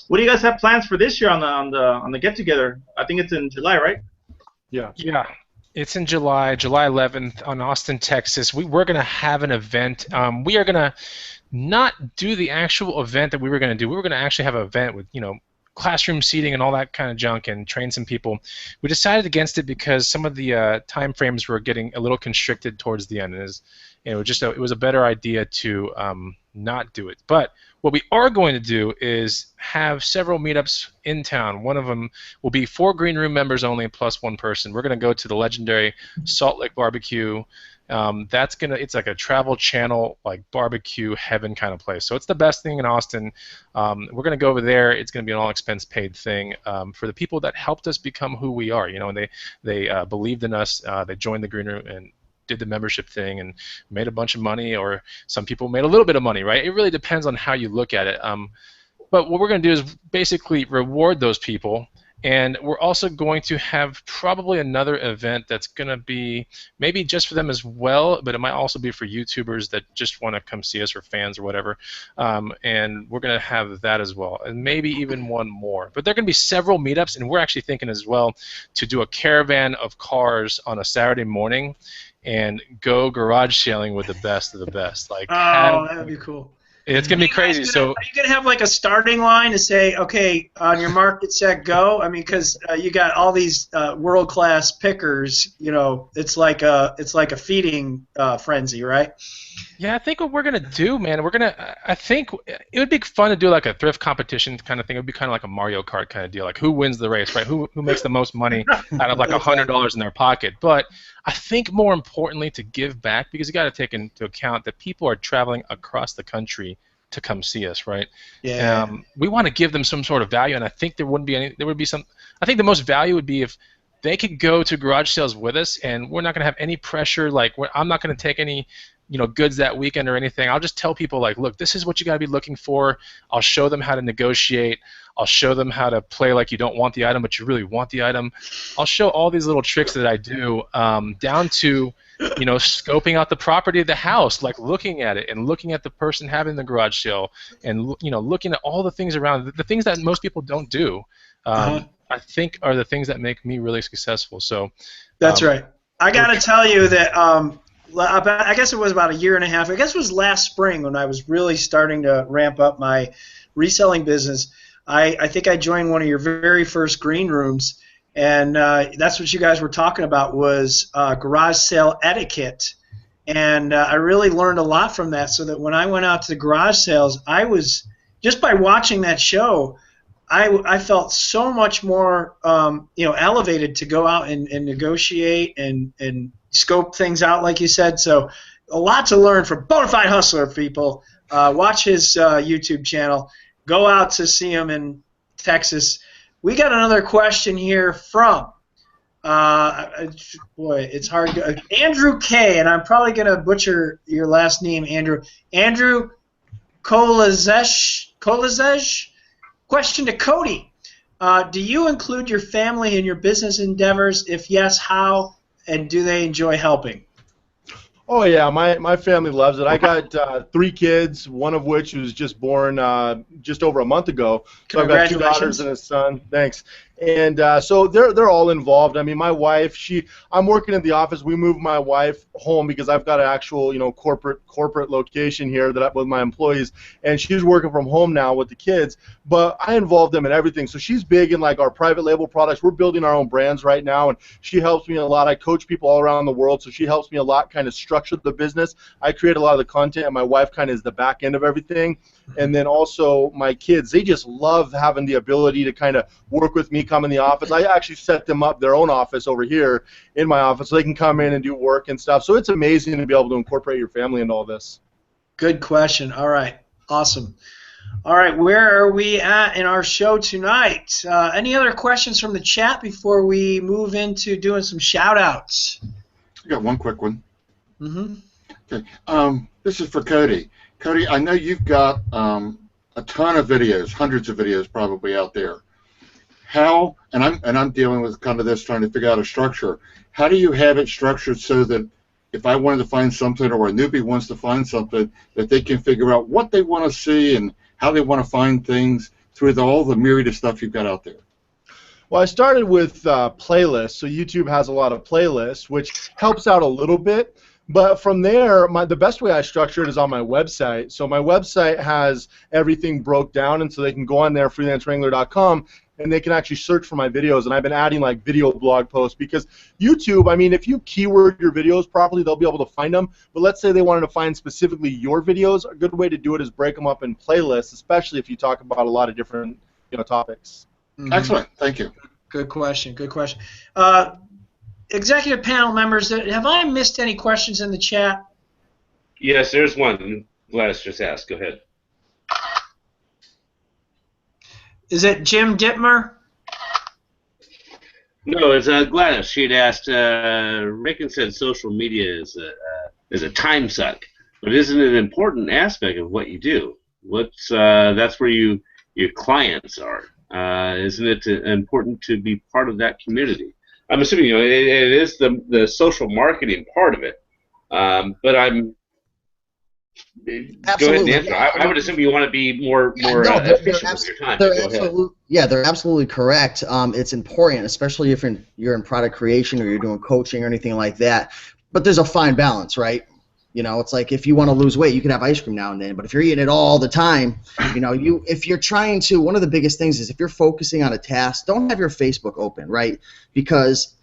what do you guys have plans for this year on the get together? I think it's in July, right? Yeah. Yeah. It's in July 11th on Austin, Texas. We're going to have an event. We are going to not do the actual event that we were going to do. We were going to actually have an event with, classroom seating and all that kind of junk and train some people. We decided against it because some of the time frames were getting a little constricted towards the end. It was a better idea to not do it. But what we are going to do is have several meetups in town. One of them will be 4 green room members only plus 1 person. We're going to go to the legendary Salt Lick Barbecue it's like a Travel Channel, like barbecue heaven kind of place. So it's the best thing in Austin. We're gonna go over there. It's gonna be an all expense paid thing for the people that helped us become who we are. And they believed in us. They joined the Green Room and did the membership thing and made a bunch of money, or some people made a little bit of money, right? It really depends on how you look at it. But what we're going to do is basically reward those people, and we're also going to have probably another event that's going to be maybe just for them as well, but it might also be for YouTubers that just want to come see us, or fans or whatever, and we're going to have that as well, and maybe even one more. But there are going to be several meetups, and we're actually thinking as well to do a caravan of cars on a Saturday morning and go garage sailing with the best of the best. Like, that would be cool. It's gonna be crazy. So are you gonna have like a starting line to say, okay, on your mark, get set, go? I mean, because you got all these world-class pickers. It's like a feeding frenzy, right? Yeah, I think what we're gonna do, man, I think it would be fun to do like a thrift competition kind of thing. It would be kind of like a Mario Kart kind of deal, like who wins the race, right? Who makes the most money out of like $100 in their pocket. But I think more importantly to give back, because you got to take into account that people are traveling across the country to come see us, right? Yeah. We want to give them some sort of value, and I think there would be some. I think the most value would be if they could go to garage sales with us, and we're not going to have any pressure. Like, I'm not going to take any goods that weekend or anything. I'll just tell people, like, look, this is what you got to be looking for. I'll show them how to negotiate. I'll show them how to play like you don't want the item, but you really want the item. I'll show all these little tricks that I do, down to, scoping out the property of the house, like looking at it and looking at the person having the garage sale, and looking at all the things around, the things that most people don't do. I think are the things that make me really successful. So that's right. I got to tell you that. I guess it was about a year and a half. I guess it was last spring when I was really starting to ramp up my reselling business. I think I joined one of your very first green rooms, and that's what you guys were talking about was garage sale etiquette. And I really learned a lot from that, so that when I went out to the garage sales, I was, just by watching that show, I felt so much more elevated to go out and negotiate and scope things out, like you said. So a lot to learn from Bonafide Hustler, people. Watch his YouTube channel. Go out to see him in Texas. We got another question here from, boy, it's hard. Andrew K, and I'm probably going to butcher your last name, Andrew. Andrew Kolazej. Question to Cody. Do you include your family in your business endeavors? If yes, how? And do they enjoy helping? Oh yeah, my family loves it. I got 3 kids, one of which was just born just over a month ago. So I've got 2 daughters and a son. Thanks. And so they're all involved. I mean, my wife, I'm working in the office. We moved my wife home because I've got an actual corporate location here with my employees, and she's working from home now with the kids. But I involve them in everything. So she's big in like our private label products. We're building our own brands right now, and she helps me a lot. I coach people all around the world, so she helps me a lot kind of structure the business. I create a lot of the content, and my wife kind of is the back end of everything. And then also my kids, they just love having the ability to kind of work with me, come in the office. I actually set them up their own office over here in my office so they can come in and do work and stuff. So it's amazing to be able to incorporate your family into all this. Good question. All right. Awesome. All right. Where are we at in our show tonight? Any other questions from the chat before we move into doing some shout-outs? I got one quick one. Mm-hmm. Okay. This is for Cody. Cody, I know you've got a ton of videos, hundreds of videos probably out there. How, and I'm dealing with kind of this, trying to figure out a structure. How do you have it structured so that if I wanted to find something, or a newbie wants to find something, that they can figure out what they want to see and how they want to find things through all the myriad of stuff you've got out there? Well, I started with playlists. So YouTube has a lot of playlists, which helps out a little bit. But from there, the best way I structure it is on my website. So my website has everything broke down, and so they can go on there, freelancewrangler.com, and they can actually search for my videos. And I've been adding like video blog posts, because YouTube, I mean, if you keyword your videos properly, they'll be able to find them. But let's say they wanted to find specifically your videos. A good way to do it is break them up in playlists, especially if you talk about a lot of different topics. Mm-hmm. Excellent. Thank you. Good question. Good question. executive panel members, have I missed any questions in the chat? Yes, there's one. Gladys just asked. Go ahead. Is it Jim Dittmer? No, it's Gladys. She'd asked. Raiken said social media is a time suck, but isn't it an important aspect of what you do? That's where your clients are. Isn't it important to be part of that community? I'm assuming it is the social marketing part of it, but I'm. Go ahead and answer. I would assume you want to be more efficient with your time. They're absolutely correct. It's important, especially if you're in product creation or you're doing coaching or anything like that. But there's a fine balance, right? It's like if you want to lose weight, you can have ice cream now and then. But if you're eating it all the time, if you're trying to, one of the biggest things is if you're focusing on a task, don't have your Facebook open, right? Because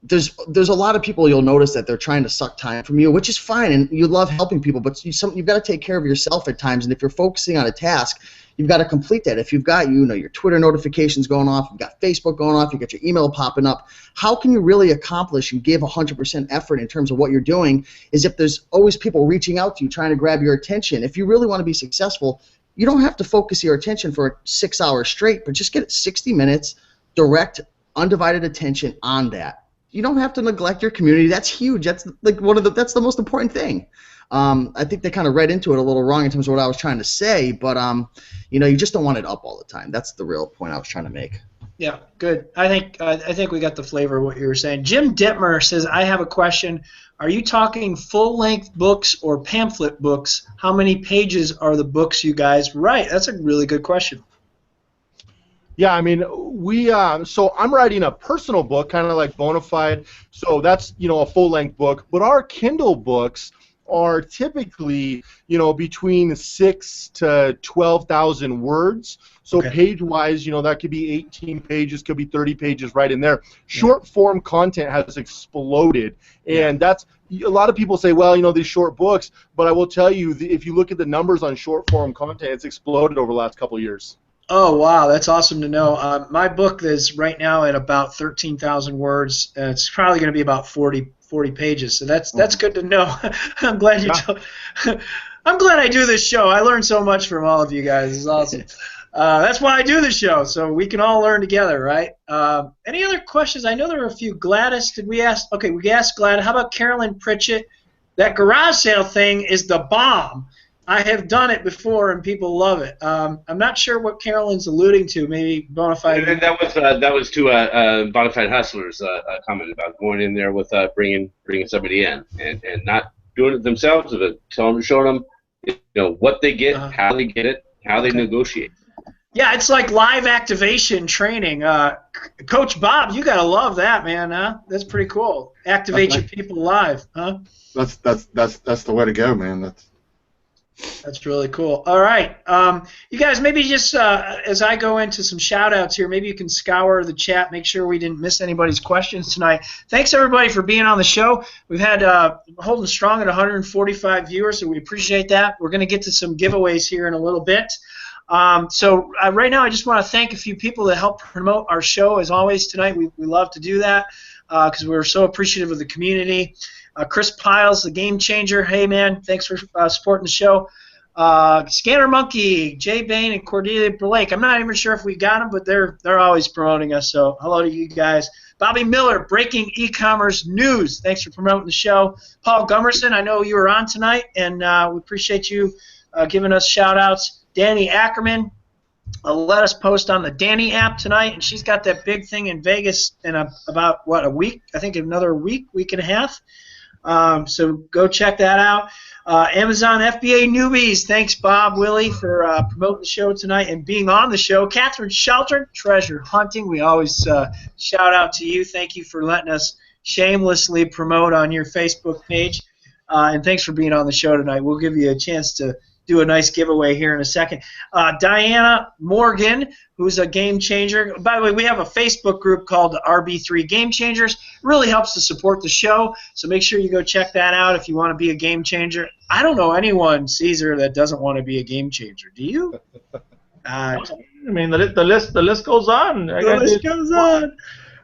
there's a lot of people you'll notice that they're trying to suck time from you, which is fine, and you love helping people, but you've got to take care of yourself at times. And if you're focusing on a task, you've got to complete that. If you've got your Twitter notifications going off, you've got Facebook going off, you've got your email popping up, how can you really accomplish and give 100% effort in terms of what you're doing is if there's always people reaching out to you trying to grab your attention. If you really want to be successful, you don't have to focus your attention for 6 hours straight, but just get 60 minutes, direct, undivided attention on that. You don't have to neglect your community. That's huge. That's like that's the most important thing. I think they kind of read into it a little wrong in terms of what I was trying to say, but you just don't want it up all the time. That's the real point I was trying to make. Yeah, good. I think we got the flavor of what you were saying. Jim Dittmer says, I have a question. Are you talking full-length books or pamphlet books? How many pages are the books you guys write? That's a really good question. Yeah, I mean, so I'm writing a personal book, kind of like Bonafide, so that's, a full-length book, but our Kindle books are typically, between 6,000 to 12,000 words, so okay. Page-wise, that could be 18 pages, could be 30 pages right in there. Short-form content has exploded, and that's, a lot of people say, well, these short books, but I will tell you, if you look at the numbers on short-form content, it's exploded over the last couple of years. Oh, wow, that's awesome to know. My book is right now at about 13,000 words. It's probably going to be about 40 pages, so that's good to know. I'm glad I'm glad I do this show. I learned so much from all of you guys. It's awesome. That's why I do the show, so we can all learn together, right? Any other questions? I know there are a few. Gladys, did we ask? Okay, we asked Gladys. How about Carolyn Pritchett? That garage sale thing is the bomb. I have done it before, and people love it. I'm not sure what Carolyn's alluding to. Maybe Bonafide. That was to Bonafide Hustlers comment about going in there with bringing somebody in and not doing it themselves, but showing them what they get, how they get it, how they negotiate. Yeah, it's like live activation training. Coach Bob, you gotta love that, man. Huh? That's pretty cool. Activate your people live, huh? That's the way to go, man. That's really cool. All right. You guys, maybe just as I go into some shout-outs here, maybe you can scour the chat, make sure we didn't miss anybody's questions tonight. Thanks, everybody, for being on the show. We've had holding strong at 145 viewers, so we appreciate that. We're going to get to some giveaways here in a little bit. So right now I just want to thank a few people that helped promote our show. As always tonight, we love to do that because we're so appreciative of the community. Chris Piles, the Game Changer. Hey, man, thanks for supporting the show. Scanner Monkey, Jay Bain, and Cordelia Blake. I'm not even sure if we got them, but they're always promoting us, so hello to you guys. Bobby Miller, Breaking E-Commerce News. Thanks for promoting the show. Paul Gummerson, I know you were on tonight, and we appreciate you giving us shout-outs. Danny Ackerman, let us post on the Danny app tonight, and she's got that big thing in Vegas in about, a week? I think another week and a half. So go check that out. Amazon FBA Newbies, thanks Bob, Willie, for promoting the show tonight and being on the show. Katherine Shelton, Treasure Hunting, we always shout out to you. Thank you for letting us shamelessly promote on your Facebook page. And thanks for being on the show tonight. We'll give you a chance to do a nice giveaway here in a second. Diana Morgan, who's a game changer. By the way, we have a Facebook group called the RB3 Game Changers. It really helps to support the show, so make sure you go check that out if you want to be a game changer. I don't know anyone, Cesar, that doesn't want to be a game changer. Do you? I mean, the list goes on. The list goes on.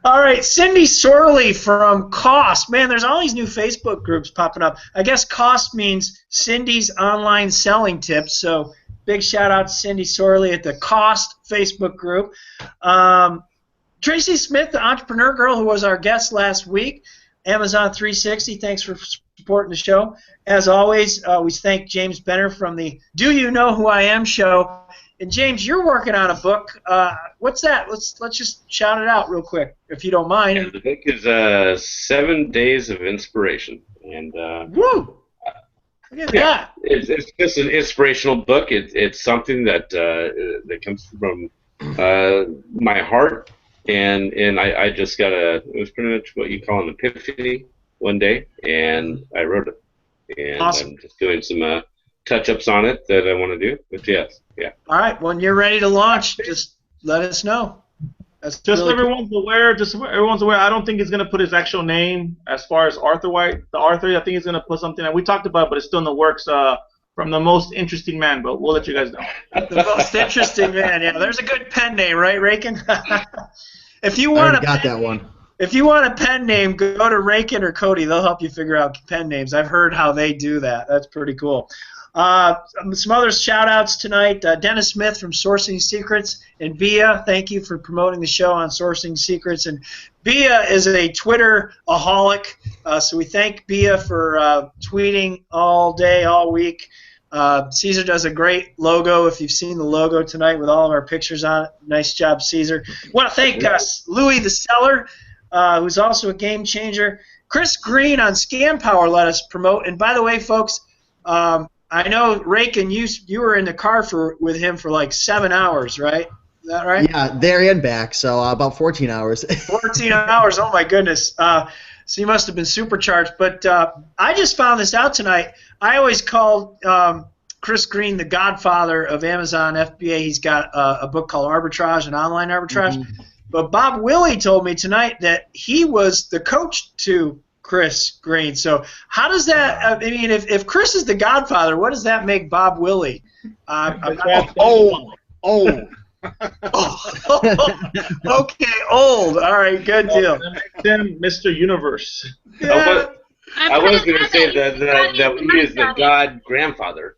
All right, Cindy Sorley from Cost. Man, there's all these new Facebook groups popping up. I guess Cost means Cindy's Online Selling Tips. So big shout out to Cindy Sorley at the Cost Facebook group. Tracy Smith, the entrepreneur girl who was our guest last week, Amazon 360. Thanks for supporting the show. As always, we thank James Benner from the Do You Know Who I Am show. And James, you're working on a book. What's that? Let's just shout it out real quick, if you don't mind. Yeah, the book is 7 Days of Inspiration, and woo! Look at that. It's just an inspirational book. It's something that that comes from my heart, and I just got it was pretty much what you call an epiphany one day, and I wrote it, and awesome. I'm just doing some touch-ups on it that I want to do. But yes, yeah. All right, when you're ready to launch, just let us know. That's just really everyone's aware. Just so everyone's aware. I don't think he's gonna put his actual name as far as Arthur White. The Arthur, I think he's gonna put something that we talked about, but it's still in the works. From the most interesting man, but we'll let you guys know. The most interesting man. Yeah, there's a good pen name, right, Raiken? If you want I got that one. If you want a pen name, go to Raiken or Cody. They'll help you figure out pen names. I've heard how they do that. That's pretty cool. Some other shout-outs tonight. Dennis Smith from Sourcing Secrets and Beia. Thank you for promoting the show on Sourcing Secrets. And Beia is a Twitter-aholic, so we thank Beia for tweeting all day, all week. Cesar does a great logo. If you've seen the logo tonight with all of our pictures on it, nice job, Cesar. I want to thank Louis the Seller, who's also a game changer. Chris Green on Scam Power let us promote. And by the way, folks, I know, Raiken, you were in the car with him for like 7 hours, right? Is that right? Yeah, there and back, so about 14 hours. 14 hours, oh my goodness. So you must have been supercharged. But I just found this out tonight. I always called Chris Green the godfather of Amazon FBA. He's got a book called Arbitrage and Online Arbitrage. Mm-hmm. But Bob Willie told me tonight that he was the coach to Chris Green. So how does that, I mean, if Chris is the godfather, what does that make Bob Willie? Old. Okay, old. All right, good deal. That makes him Mr. Universe. Yeah. I was going to say that he is the god grandfather.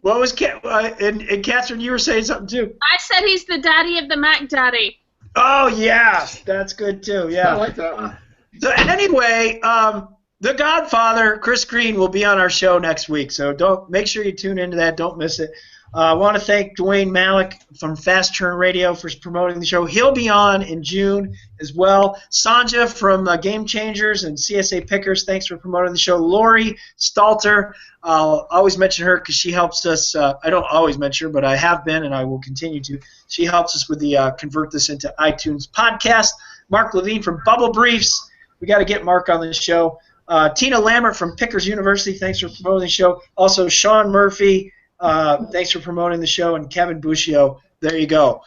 What was and Katherine, you were saying something too. I said he's the daddy of the Mac Daddy. Oh yeah, that's good too. Yeah. I like that one. So anyway, the Godfather, Chris Green, will be on our show next week. So make sure you tune into that. Don't miss it. I want to thank Dwayne Malik from Fast Turn Radio for promoting the show. He'll be on in June as well. Sanja from Game Changers and CSA Pickers, thanks for promoting the show. Lori Stalter, I'll always mention her because she helps us. I don't always mention her, but I have been and I will continue to. She helps us with the Convert This into iTunes podcast. Mark Levine from Bubble Briefs. We got to get Mark on the show. Tina Lambert from Pickers University, thanks for promoting the show. Also, Sean Murphy, thanks for promoting the show. And Kevin Buccio, there you go.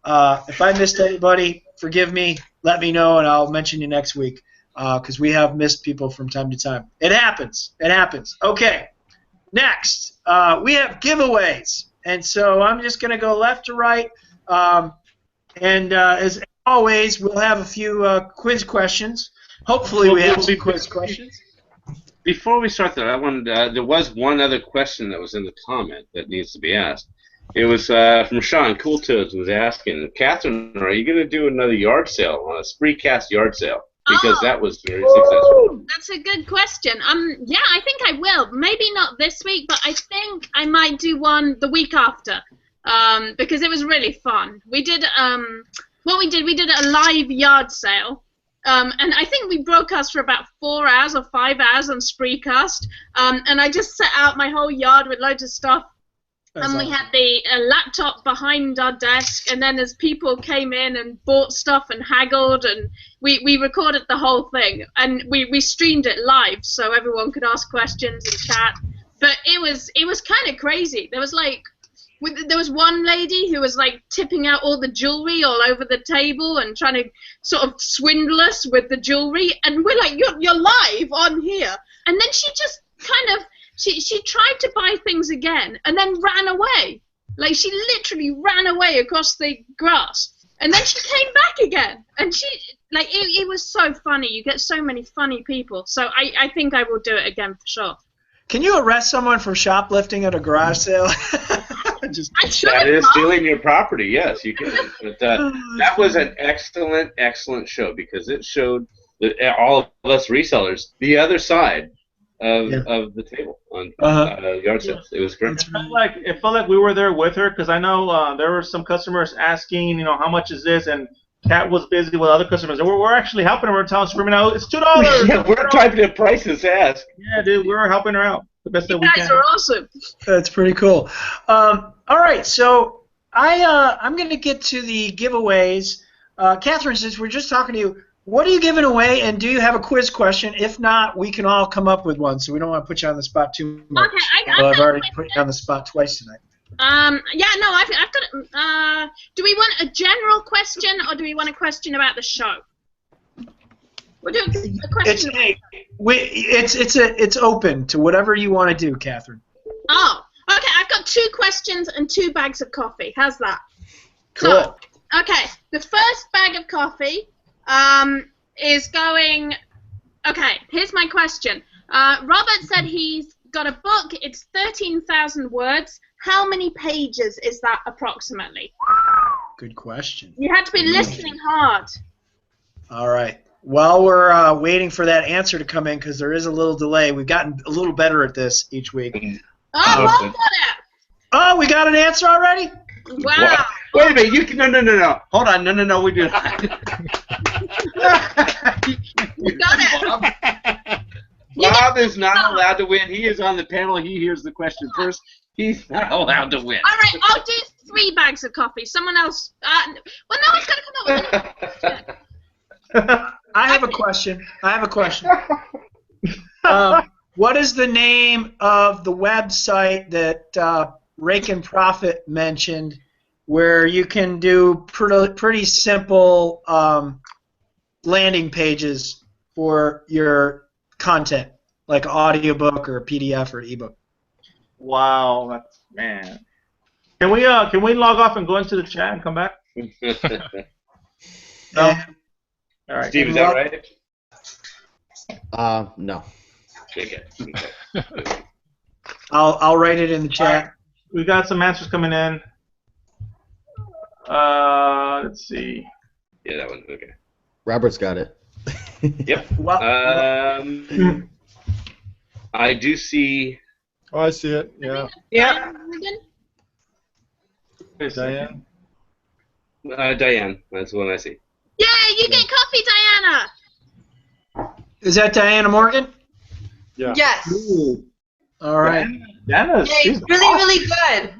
If I missed anybody, forgive me, let me know, and I'll mention you next week because we have missed people from time to time. It happens. It happens. Okay, next, we have giveaways. And so I'm just going to go left to right. And as always, we'll have a few quiz questions. Hopefully we have some quiz questions. Before we start that, there was one other question that was in the comment that needs to be asked. It was from Sean Cool Toads was asking, Katherine, are you going to do another yard sale, a Spreecast yard sale? Because that was very successful. That's a good question. Yeah, I think I will. Maybe not this week, but I think I might do one the week after. Because it was really fun. We did we did a live yard sale. And I think we broadcast for about 4 hours or 5 hours on Spreecast. And I just set out my whole yard with loads of stuff. And we had the laptop behind our desk. And then as people came in and bought stuff and haggled, and we recorded the whole thing. And we streamed it live so everyone could ask questions and chat. But it was kind of crazy. There was one lady who was like tipping out all the jewelry all over the table and trying to sort of swindle us with the jewelry, and we're like, you're live on here. And then she just kind of she tried to buy things again and then ran away. Like she literally ran away across the grass, and then she came back again, and Like it was so funny. You get so many funny people. So I think I will do it again for sure. Can you arrest someone for shoplifting at a garage sale? That is stealing your property. Yes, you can. But that was an excellent show because it showed all of us resellers the other side of the table on yard sales. It was great. It felt like we were there with her because I know there were some customers asking, how much is this, and Kat was busy with other customers, and we're actually helping her. We're telling, screaming out, "It's $2." Yeah, we're typing in prices to ask. Yeah, dude, we're helping her out the best that we can. You guys are awesome. That's pretty cool. All right, so I'm going to get to the giveaways. Katherine, since we're just talking to you, what are you giving away, and do you have a quiz question? If not, we can all come up with one, so we don't want to put you on the spot too much. Okay, I've already put you on the spot twice tonight. I've got. Do we want a general question or do we want a question about the show? We'll do a question. It's open to whatever you want to do, Katherine. Oh, okay. I've got 2 questions and 2 bags of coffee. How's that? Cool. So, okay. The first bag of coffee is going. Okay. Here's my question. Robert said he's got a book. It's 13,000 words. How many pages is that approximately? Good question. You had to be listening hard. All right. While we're waiting for that answer to come in, because there is a little delay, we've gotten a little better at this each week. Oh, well done. Oh, we got an answer already? Wow. Wait a minute. You can no. Hold on. No. We do not. You got it. Bob is not allowed to win. He is on the panel. He hears the question first. He's not allowed to win. All right, I'll do 3 bags of coffee. Someone else. No one's going to come up with it. I have a question. What is the name of the website that Raiken Profit mentioned where you can do pretty simple landing pages for your content, like audiobook or PDF or ebook? Wow, man. Can we log off and go into the chat and come back? No. All right. Steve, is that right? No. Okay. I'll write it in the chat. Right. We got some answers coming in. Let's see. Yeah, that one. Okay. Robert's got it. Yep. I do see. Oh, I see it. Yeah. Yeah. Diane. Diane. That's the one I see. Yeah, you get coffee, Diana. Is that Diana Morgan? Yeah. Yes. Ooh. All right. Diana's It's really good.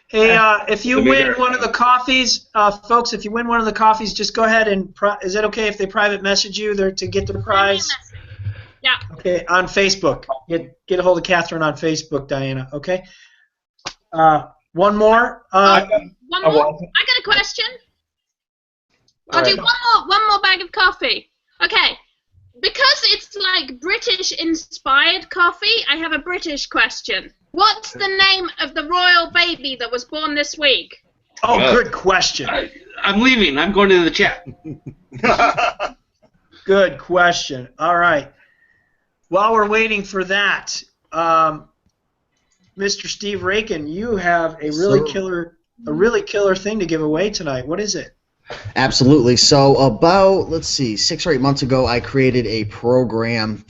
Hey, if you win one of the coffees, folks, if you win one of the coffees, just go ahead and is it okay if they private message you there to get the prize? Yeah. Okay, on Facebook. Get a hold of Katherine on Facebook, Diana. Okay. One more. One more. I got a question. I'll do one more bag of coffee. Okay. Because it's like British inspired coffee, I have a British question. What's the name of the royal baby that was born this week? Oh, good question. I'm leaving. I'm going to the chat. Good question. All right. While we're waiting for that, Mr. Steve Raiken, you have a really killer thing to give away tonight. What is it? Absolutely. So about, 6 or 8 months ago, I created a program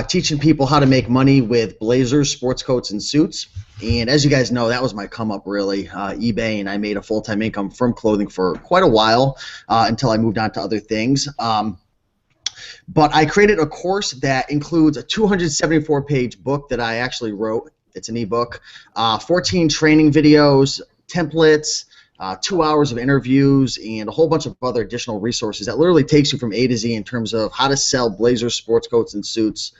teaching people how to make money with blazers, sports coats, and suits. And as you guys know, that was my come up, really, eBay, and I made a full-time income from clothing for quite a while until I moved on to other things. But I created a course that includes a 274-page book that I actually wrote. It's an ebook, 14 training videos, templates, 2 hours of interviews, and a whole bunch of other additional resources that literally takes you from A to Z in terms of how to sell blazers, sports coats, and suits,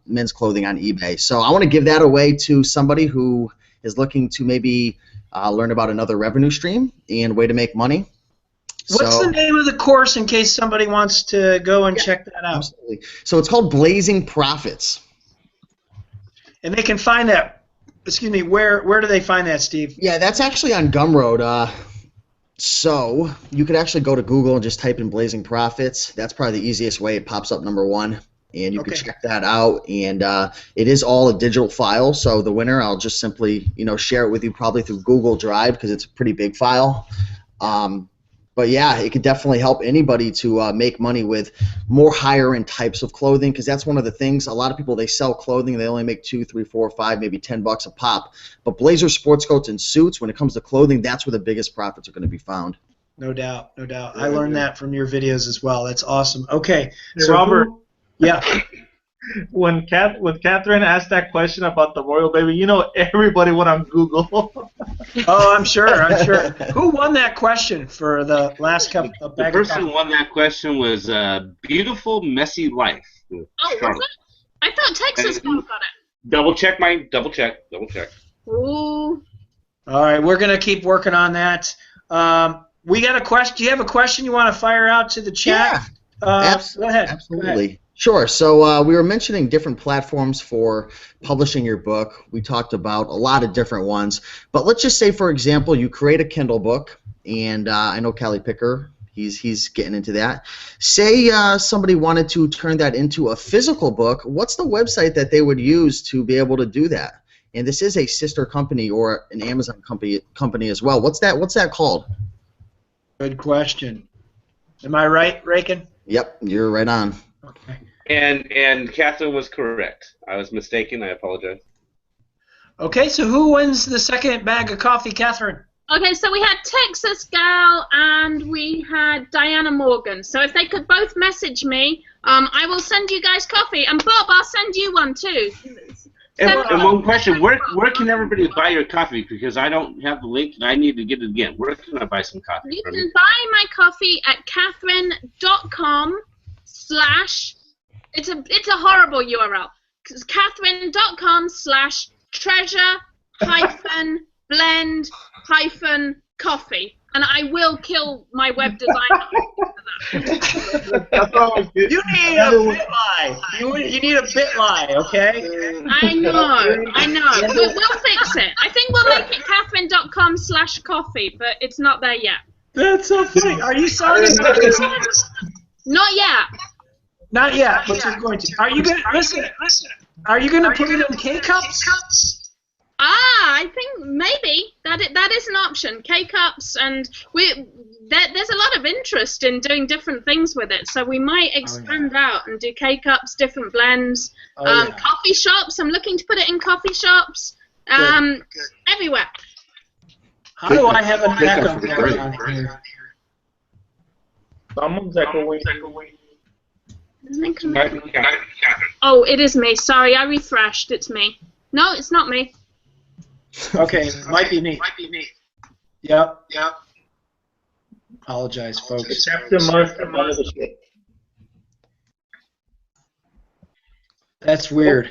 men's clothing on eBay. So I want to give that away to somebody who is looking to maybe learn about another revenue stream and way to make money. What's the name of the course in case somebody wants to go and check that out? Absolutely. So it's called Blazing Profits. And they can find that. Excuse me. Where do they find that, Steve? Yeah, that's actually on Gumroad. So you could actually go to Google and just type in Blazing Profits. That's probably the easiest way. It pops up #1, and you can check that out. And it is all a digital file. So the winner, I'll just simply share it with you probably through Google Drive because it's a pretty big file. But yeah, it could definitely help anybody to make money with more higher-end types of clothing, because that's one of the things. A lot of people, they sell clothing, they only make $2, $3, $4, $5, maybe $10 a pop. But blazers, sports coats, and suits, when it comes to clothing, that's where the biggest profits are going to be found. No doubt, no doubt. I learned that from your videos as well. That's awesome. Okay, Hey, so Robert. Yeah. When Katherine asked that question about the royal baby, everybody went on Google. Oh, I'm sure. Who won that question for the last couple of The person who won that question was Beautiful Messy Life. Oh, was it? I thought Texas got it. Double check. Ooh. All right, we're gonna keep working on that. We got a question. Do you have a question you want to fire out to the chat? Yeah. Go ahead. Absolutely. Go ahead. Sure. So we were mentioning different platforms for publishing your book. We talked about a lot of different ones. But let's just say, for example, you create a Kindle book, and I know Cali Picker, he's getting into that. Say somebody wanted to turn that into a physical book. What's the website that they would use to be able to do that? And this is a sister company or an Amazon company as well. What's that called? Good question. Am I right, Raiken? Yep, you're right on. Okay. And Katherine was correct. I was mistaken. I apologize. Okay, so who wins the second bag of coffee, Katherine? Okay, so we had Texas Gal and we had Diana Morgan. So if they could both message me, I will send you guys coffee. And Bob, I'll send you one too. And one question: Where can everybody buy your coffee? Because I don't have the link and I need to get it again. Where can I buy some coffee? You can buy my coffee at Katherine.com/ it's a horrible URL. Katherine.com/ treasure-blend-coffee, and I will kill my web designer. You need a BitLie. You need a BitLie, okay? I know. We'll fix it. I think we'll make it Katherine.com/coffee, but it's not there yet. That's so funny. Are you selling it? Not yet. Not yet, but you're going to. Are you going to listen? Are you going to put it in K-cups? I think maybe that is an option. K-cups, and there's a lot of interest in doing different things with it, so we might expand out and do K-cups, different blends, coffee shops. I'm looking to put it in coffee shops, everywhere. How do I have an echo going on here? Someone's echoing. Oh, it is me. Sorry, I refreshed. It's me. No, it's not me. Okay, it might be me. Yep. Apologize, folks. That's weird.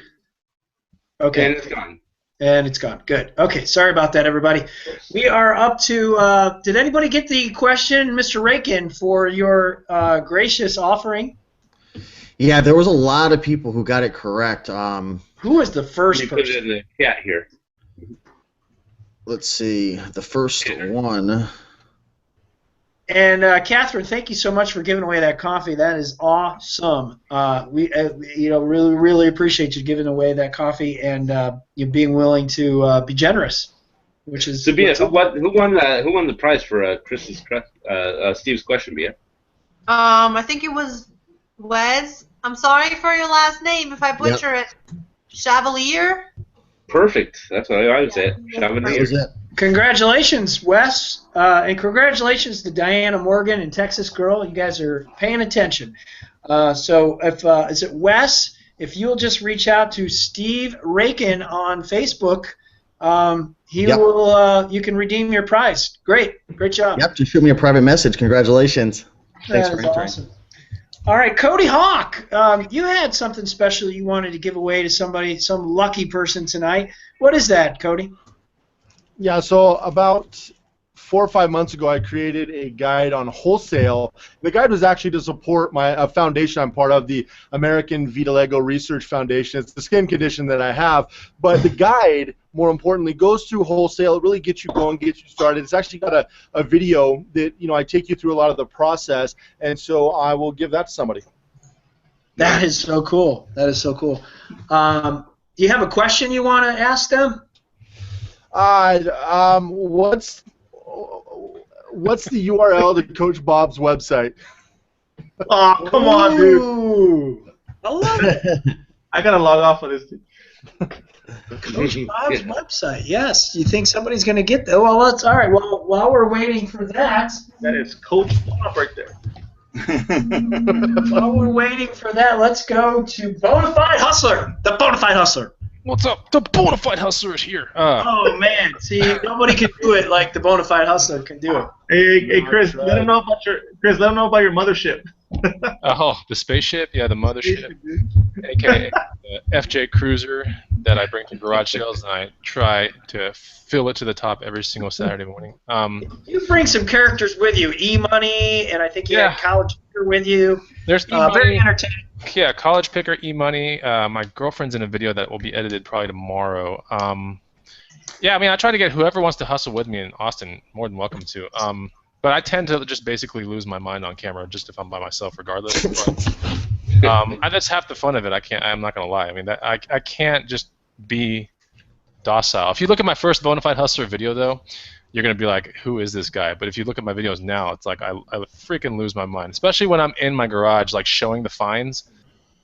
Okay. And it's gone. And it's gone. Good. Okay, sorry about that, everybody. We are up to, did anybody get the question, Mr. Raiken, for your gracious offering? Yeah, there was a lot of people who got it correct. Who was the first person? Put it in the chat here. Let's see, the first one. And Katherine, thank you so much for giving away that coffee. That is awesome. We really appreciate you giving away that coffee and you being willing to be generous, which is. So Bea, who won the prize for Steve's question, Bea? I think it was Wes. I'm sorry for your last name if I butcher it. Chevalier. Perfect. That's what I would say. Chevalier. Congratulations, Wes, and congratulations to Diana Morgan and Texas Girl. You guys are paying attention. So if is it Wes? If you'll just reach out to Steve Raiken on Facebook, he will. You can redeem your prize. Great job. Yep, just shoot me a private message. Congratulations. Thanks for entering. Awesome. All right, Cody Hawk, you had something special you wanted to give away to somebody, some lucky person tonight. What is that, Cody? Yeah, so about 4 or 5 months ago, I created a guide on wholesale. The guide was actually to support my foundation I'm part of, the American Vitiligo Research Foundation. It's the skin condition that I have. But the guide, more importantly, goes through wholesale. It really gets you going, gets you started. It's actually got a video that, I take you through a lot of the process, and so I will give that to somebody. That is so cool. That is so cool. Do you have a question you want to ask them? What's the URL to Coach Bob's website? Oh, come on, dude. Ooh, I love it. I gotta log off of this. Coach Bob's website. Yes. You think somebody's going to get that? Well, that's all right. Well, while we're waiting for that. That is Coach Bob right there. While we're waiting for that, let's go to Bonafide Hustler. The Bonafide Hustler. What's up? The Bonafide Hustler is here. Oh man, see, nobody can do it like the Bonafide Hustler can do it. Hey, Chris, let them know about your mothership. Oh, the spaceship? Yeah, the mothership. AKA the FJ Cruiser that I bring to garage sales, and I try to fill it to the top every single Saturday morning. You bring some characters with you, E-Money, and I think you had College Picker with you. There's E-Money. Very entertaining. Yeah, College Picker, E-Money. My girlfriend's in a video that will be edited probably tomorrow. Yeah, I mean, I try to get whoever wants to hustle with me in Austin, more than welcome to. But I tend to just basically lose my mind on camera, just if I'm by myself, regardless. But, that's half the fun of it. I'm not gonna lie. I mean, I can't just be docile. If you look at my first Bonafide Hustler video, though, you're gonna be like, "Who is this guy?" But if you look at my videos now, it's like I freaking lose my mind, especially when I'm in my garage, like showing the finds.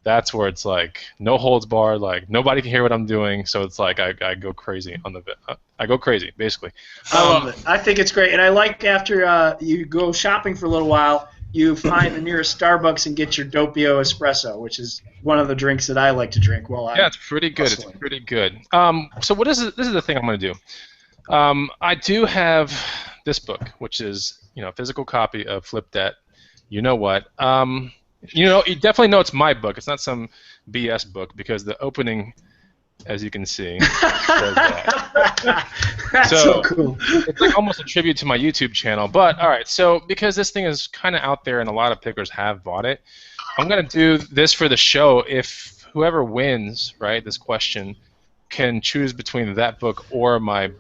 That's where it's like no holds barred, like nobody can hear what I'm doing, so it's like I go crazy on the I go crazy basically. I love it. I think it's great, and I like after you go shopping for a little while, you find the nearest Starbucks and get your Doppio espresso, which is one of the drinks that I like to drink while I'm it's pretty good. hustling. It's pretty good. So what is it? This is the thing I'm going to do. I do have this book, which is a physical copy of Flip That. You know what? You definitely know it's my book. It's not some BS book because the opening, as you can see, says that. That's so cool. It's like almost a tribute to my YouTube channel. But all right, so because this thing is kind of out there and a lot of pickers have bought it, I'm gonna do this for the show. If whoever wins, right, this question, can choose between that book or my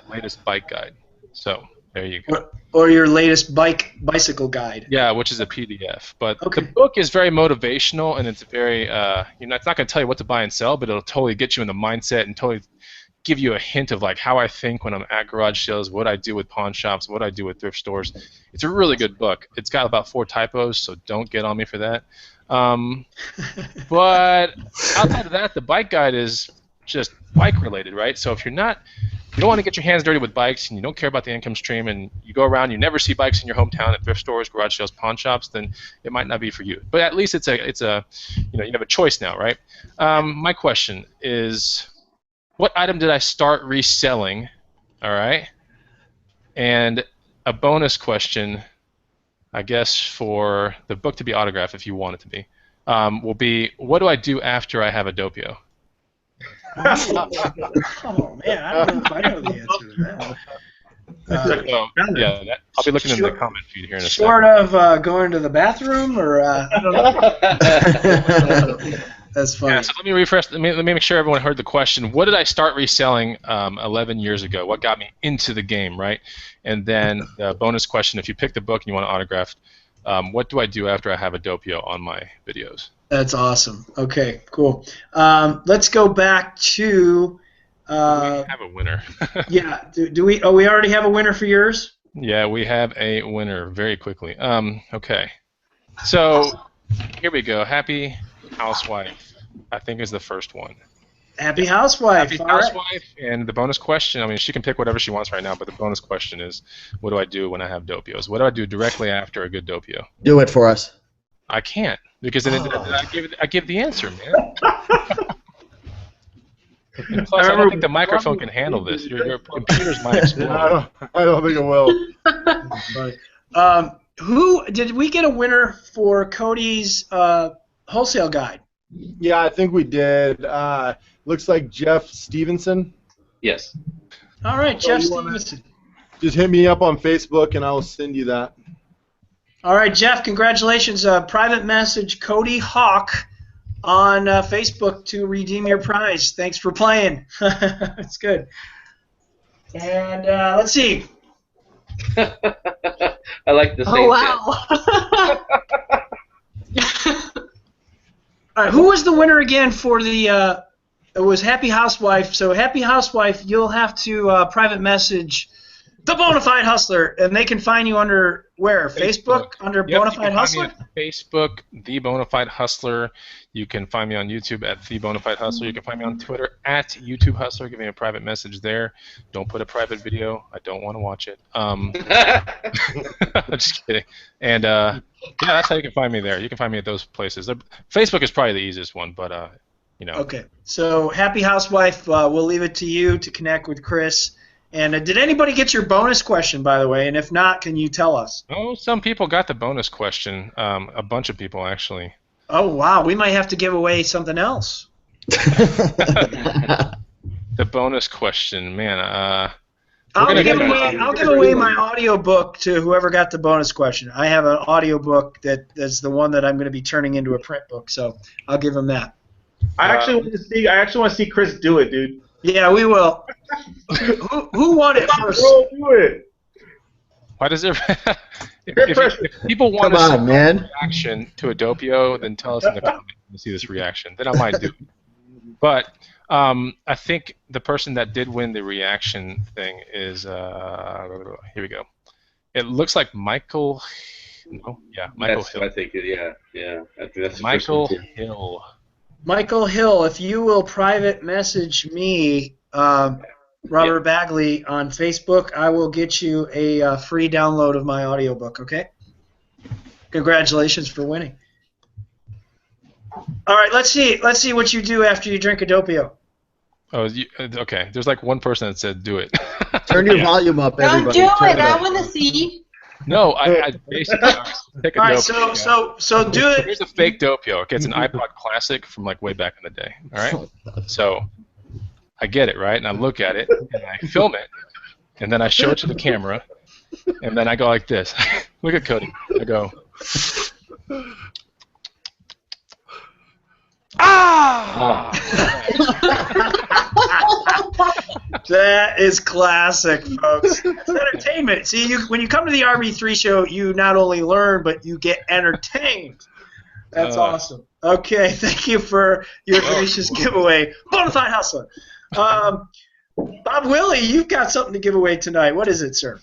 latest bike guide. So there you go. Or your latest bicycle guide. Yeah, which is a PDF. But the book is very motivational, and it's very, it's not going to tell you what to buy and sell, but it'll totally get you in the mindset and totally give you a hint of like how I think when I'm at garage sales, what I do with pawn shops, what I do with thrift stores. It's a really good book. It's got about 4 typos, so don't get on me for that. But outside of that, the bike guide is just bike related, right? So if you don't want to get your hands dirty with bikes and you don't care about the income stream and you go around, you never see bikes in your hometown at thrift stores, garage sales, pawn shops, then it might not be for you. But at least it's a you have a choice now, right? My question is, what item did I start reselling? All right. And a bonus question, I guess, for the book to be autographed, if you want it to be, will be, what do I do after I have a Doppio? Oh man, I don't know if I know the answer to that. I'll be looking in the comment feed here in a second. Short of going to the bathroom, or I don't know. That's funny. Yeah, so let me refresh. Let me make sure everyone heard the question. What did I start reselling 11 years ago? What got me into the game, right? And then the bonus question: if you pick the book and you want it autographed, what do I do after I have a Doppio on my videos? That's awesome. Okay, cool. Let's go back to. We have a winner. Yeah. Do we? Oh, we already have a winner for yours. Yeah, we have a winner very quickly. Okay. So here we go. Happy Housewife, I think, is the first one. Happy Housewife. Happy Housewife. And the bonus question, I mean, she can pick whatever she wants right now, but the bonus question is, what do I do when I have Doppios? What do I do directly after a good Doppio? Do it for us. I can't, because then I give the answer, man. And plus, I don't think the microphone can handle this. Your computers might explode. I don't think it will. Who did we get a winner for Cody's wholesale guide? Yeah, I think we did. Looks like Jeff Stevenson. Yes. All right, Jeff Stevenson. Just hit me up on Facebook, and I'll send you that. All right, Jeff, congratulations. Private message Cody Hawk on Facebook to redeem your prize. Thanks for playing. It's good. And let's see. I like the same. Oh, wow. All right, who was the winner again for the? It was Happy Housewife. So Happy Housewife, you'll have to private message the Bonafide Hustler, and they can find you under where? Facebook under Bonafide Hustler. Facebook, the Bonafide Hustler. You can find me on YouTube at the Bonafide Hustler. You can find me on Twitter at YouTube Hustler. Give me a private message there. Don't put a private video. I don't want to watch it. I'm just kidding. And yeah, that's how you can find me there. You can find me at those places. Facebook is probably the easiest one, but you know. Okay. So Happy Housewife, we'll leave it to you to connect with Chris. And did anybody get your bonus question, by the way? And if not, can you tell us? Oh, some people got the bonus question. A bunch of people, actually. Oh, wow. We might have to give away something else. The bonus question, man. I'll give away my audiobook to whoever got the bonus question. I have an audiobook that's the one that I'm going to be turning into a print book, so I'll give him that. I actually want to see Chris do it, dude. Yeah, we will. Who won it first? Bro, do it. Why does it? if people want to see a reaction to a Doppio, then tell us in the comments to see this reaction. Then I might do it. But I think the person that did win the reaction thing is here we go. It looks like Michael. No, yeah, Michael Hill. I think yeah. I think that's Michael Hill. Michael Hill, if you will private message me, Robert Bagley, on Facebook, I will get you a free download of my audiobook, okay? Congratulations for winning. All right, let's see what you do after you drink a Doppio. Oh, okay. There's like one person that said do it. Turn your volume up, everybody. Don't do it. I want to see. No, I basically take a all right, Doppio. So do it. Here's a fake Doppio. Okay, it's an iPod Classic from like way back in the day. All right, so I get it right, and I look at it, and I film it, and then I show it to the camera, and then I go like this. Look at Cody. I go. Ah! That is classic, folks. It's entertainment. See, when you come to the RB3 show, you not only learn, but you get entertained. That's awesome. Okay, thank you for your gracious giveaway. Bonafide Hustler. Bob Willie, you've got something to give away tonight. What is it, sir?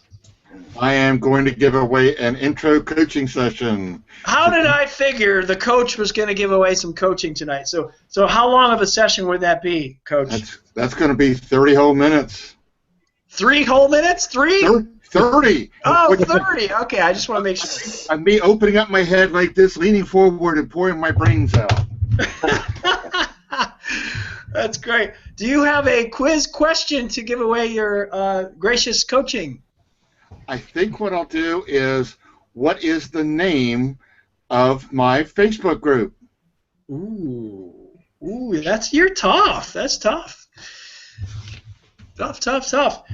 I am going to give away an intro coaching session. How did I figure the coach was going to give away some coaching tonight? So how long of a session would that be, Coach? That's going to be 30 whole minutes. 3 whole minutes? 3? 30. Oh, 30. Okay, I just want to make sure. I'm me opening up my head like this, leaning forward and pouring my brains out. That's great. Do you have a quiz question to give away your gracious coaching? I think what I'll do is, what is the name of my Facebook group? Ooh, you're tough. That's tough. Tough.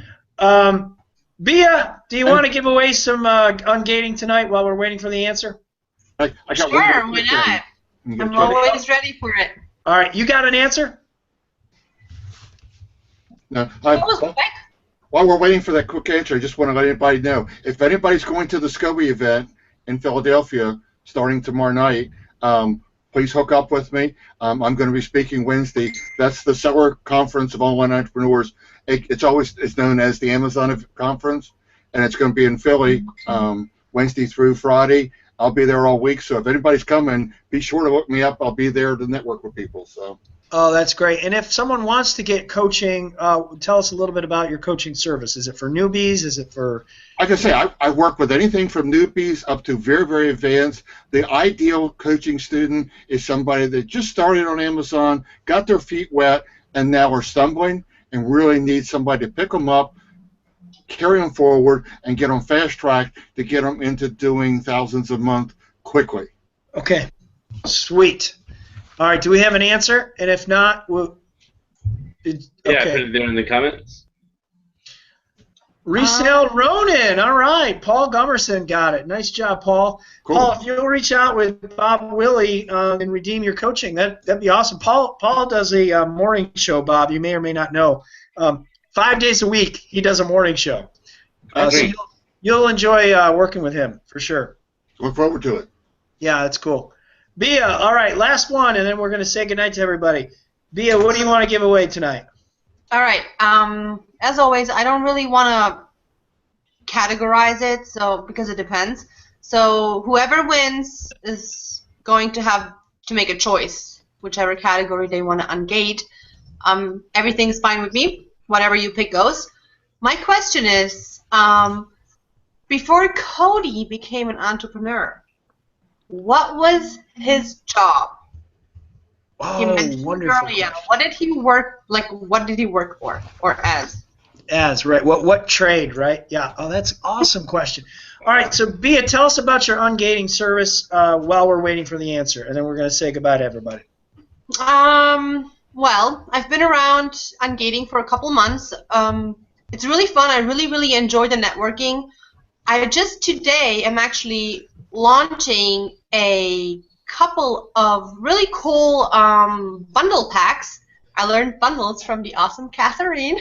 Bea, do you want to give away some ungating tonight while we're waiting for the answer? I got sure, why not? I'm always ready for it. All right, you got an answer? No. While we're waiting for that quick answer, I just want to let anybody know, if anybody's going to the SCOBY event in Philadelphia starting tomorrow night, please hook up with me. I'm going to be speaking Wednesday. That's the Seller Conference of Online Entrepreneurs. It's known as the Amazon Conference, and it's going to be in Philly Wednesday through Friday. I'll be there all week, so if anybody's coming, be sure to look me up. I'll be there to network with people. So. Oh, that's great. And if someone wants to get coaching, tell us a little bit about your coaching service. Is it for newbies? Is it for... Like I say, I work with anything from newbies up to very, very advanced. The ideal coaching student is somebody that just started on Amazon, got their feet wet, and now are stumbling and really need somebody to pick them up, carry them forward, and get them fast track to get them into doing thousands a month quickly. Okay. Sweet. All right, do we have an answer? And if not, yeah, put it there in the comments. Resale Ronin. All right. Paul Gummerson got it. Nice job, Paul. Cool. Paul, if you'll reach out with Bob Willie and redeem your coaching, that'd be awesome. Paul does a morning show, Bob. You may or may not know. 5 days a week, he does a morning show. So you'll enjoy working with him for sure. Look forward to it. Yeah, that's cool. Bea, all right, last one, and then we're going to say goodnight to everybody. Bea, what do you want to give away tonight? All right. As always, I don't really want to categorize it, because it depends. So whoever wins is going to have to make a choice, whichever category they want to ungate. Everything's fine with me. Whatever you pick goes. My question is, before Cody became an entrepreneur, what was his job? Oh, He mentioned wonderful. earlier. What did he work for or as? As, right. What trade, right? Yeah. Oh, that's an awesome question. All right, so Bea, tell us about your ungating service while we're waiting for the answer, and then we're going to say goodbye to everybody. Well, I've been around ungating for a couple months. It's really fun. I really enjoy the networking. I just today am actually launching a couple of really cool bundle packs. I learned bundles from the awesome Katherine.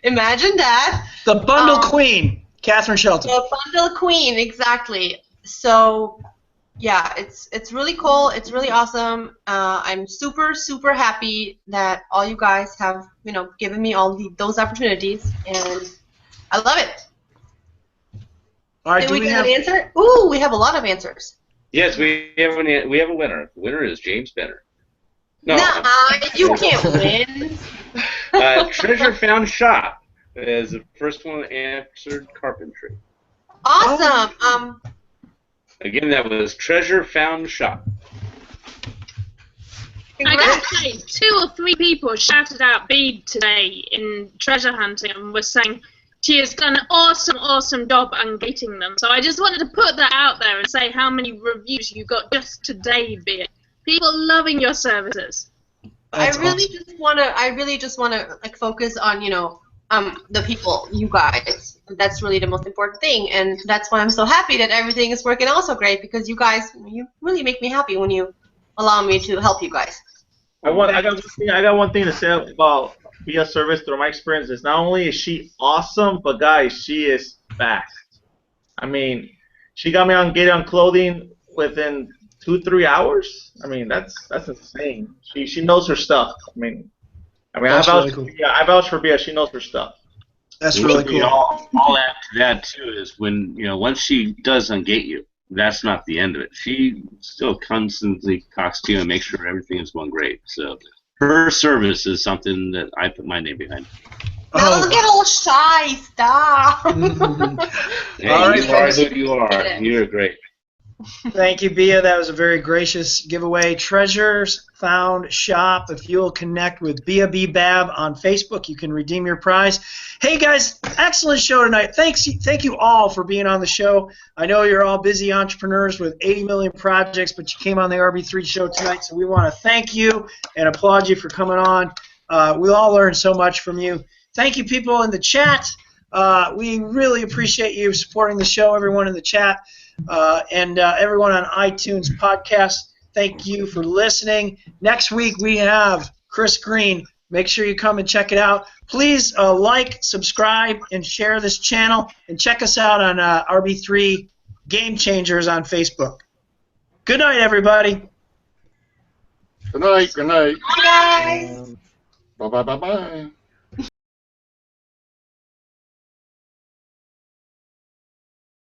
Imagine that. The bundle queen, Katherine Shelton. The bundle queen, exactly. So, yeah, it's really cool. It's really awesome. I'm super happy that all you guys have, given me all those opportunities, and I love it. All right, Did we get an answer? Ooh, we have a lot of answers. Yes, we have a winner. The winner is James Benner. No. Nah, you can't win. Treasure Found Shop is the first one that answered carpentry. Awesome. Again, that was Treasure Found Shop. I gotta say, 2 or 3 people shouted out Bea today in treasure hunting and were saying she has done an awesome job ungating them. So I just wanted to put that out there and say how many reviews you got just today, Bea. People loving your services. I really just wanna like focus on the people, you guys. That's really the most important thing, and that's why I'm so happy that everything is working out so great, because you guys, you really make me happy when you allow me to help you guys. I got one thing to say about Bea's service through my experience. Is not only is she awesome, but guys, she is fast. I mean, she got me ungated on clothing within 2-3 hours. I mean, that's insane. She knows her stuff. I mean, I vouch for Bea. She knows her stuff. That's really cool. I'll add to that too is when once she does ungate you, that's not the end of it. She still constantly talks to you and makes sure everything is going great. So her service is something that I put my name behind. Now don't get all shy. Stop. Hey, All right, you are folks. who you are. You're great. Thank you, Bea. That was a very gracious giveaway. Treasures Found Shop. If you'll connect with Bea Bee Babb on Facebook, you can redeem your prize. Hey, guys, excellent show tonight. Thank you all for being on the show. I know you're all busy entrepreneurs with 80 million projects, but you came on the RB3 show tonight, so we want to thank you and applaud you for coming on. We all learned so much from you. Thank you, people in the chat. We really appreciate you supporting the show, everyone in the chat. And everyone on iTunes podcast, thank you for listening. Next week we have Chris Green. Make sure you come and check it out. Please like, subscribe, and share this channel. And check us out on RB3 Game Changers on Facebook. Good night, everybody. Good night. Bye, guys. Bye.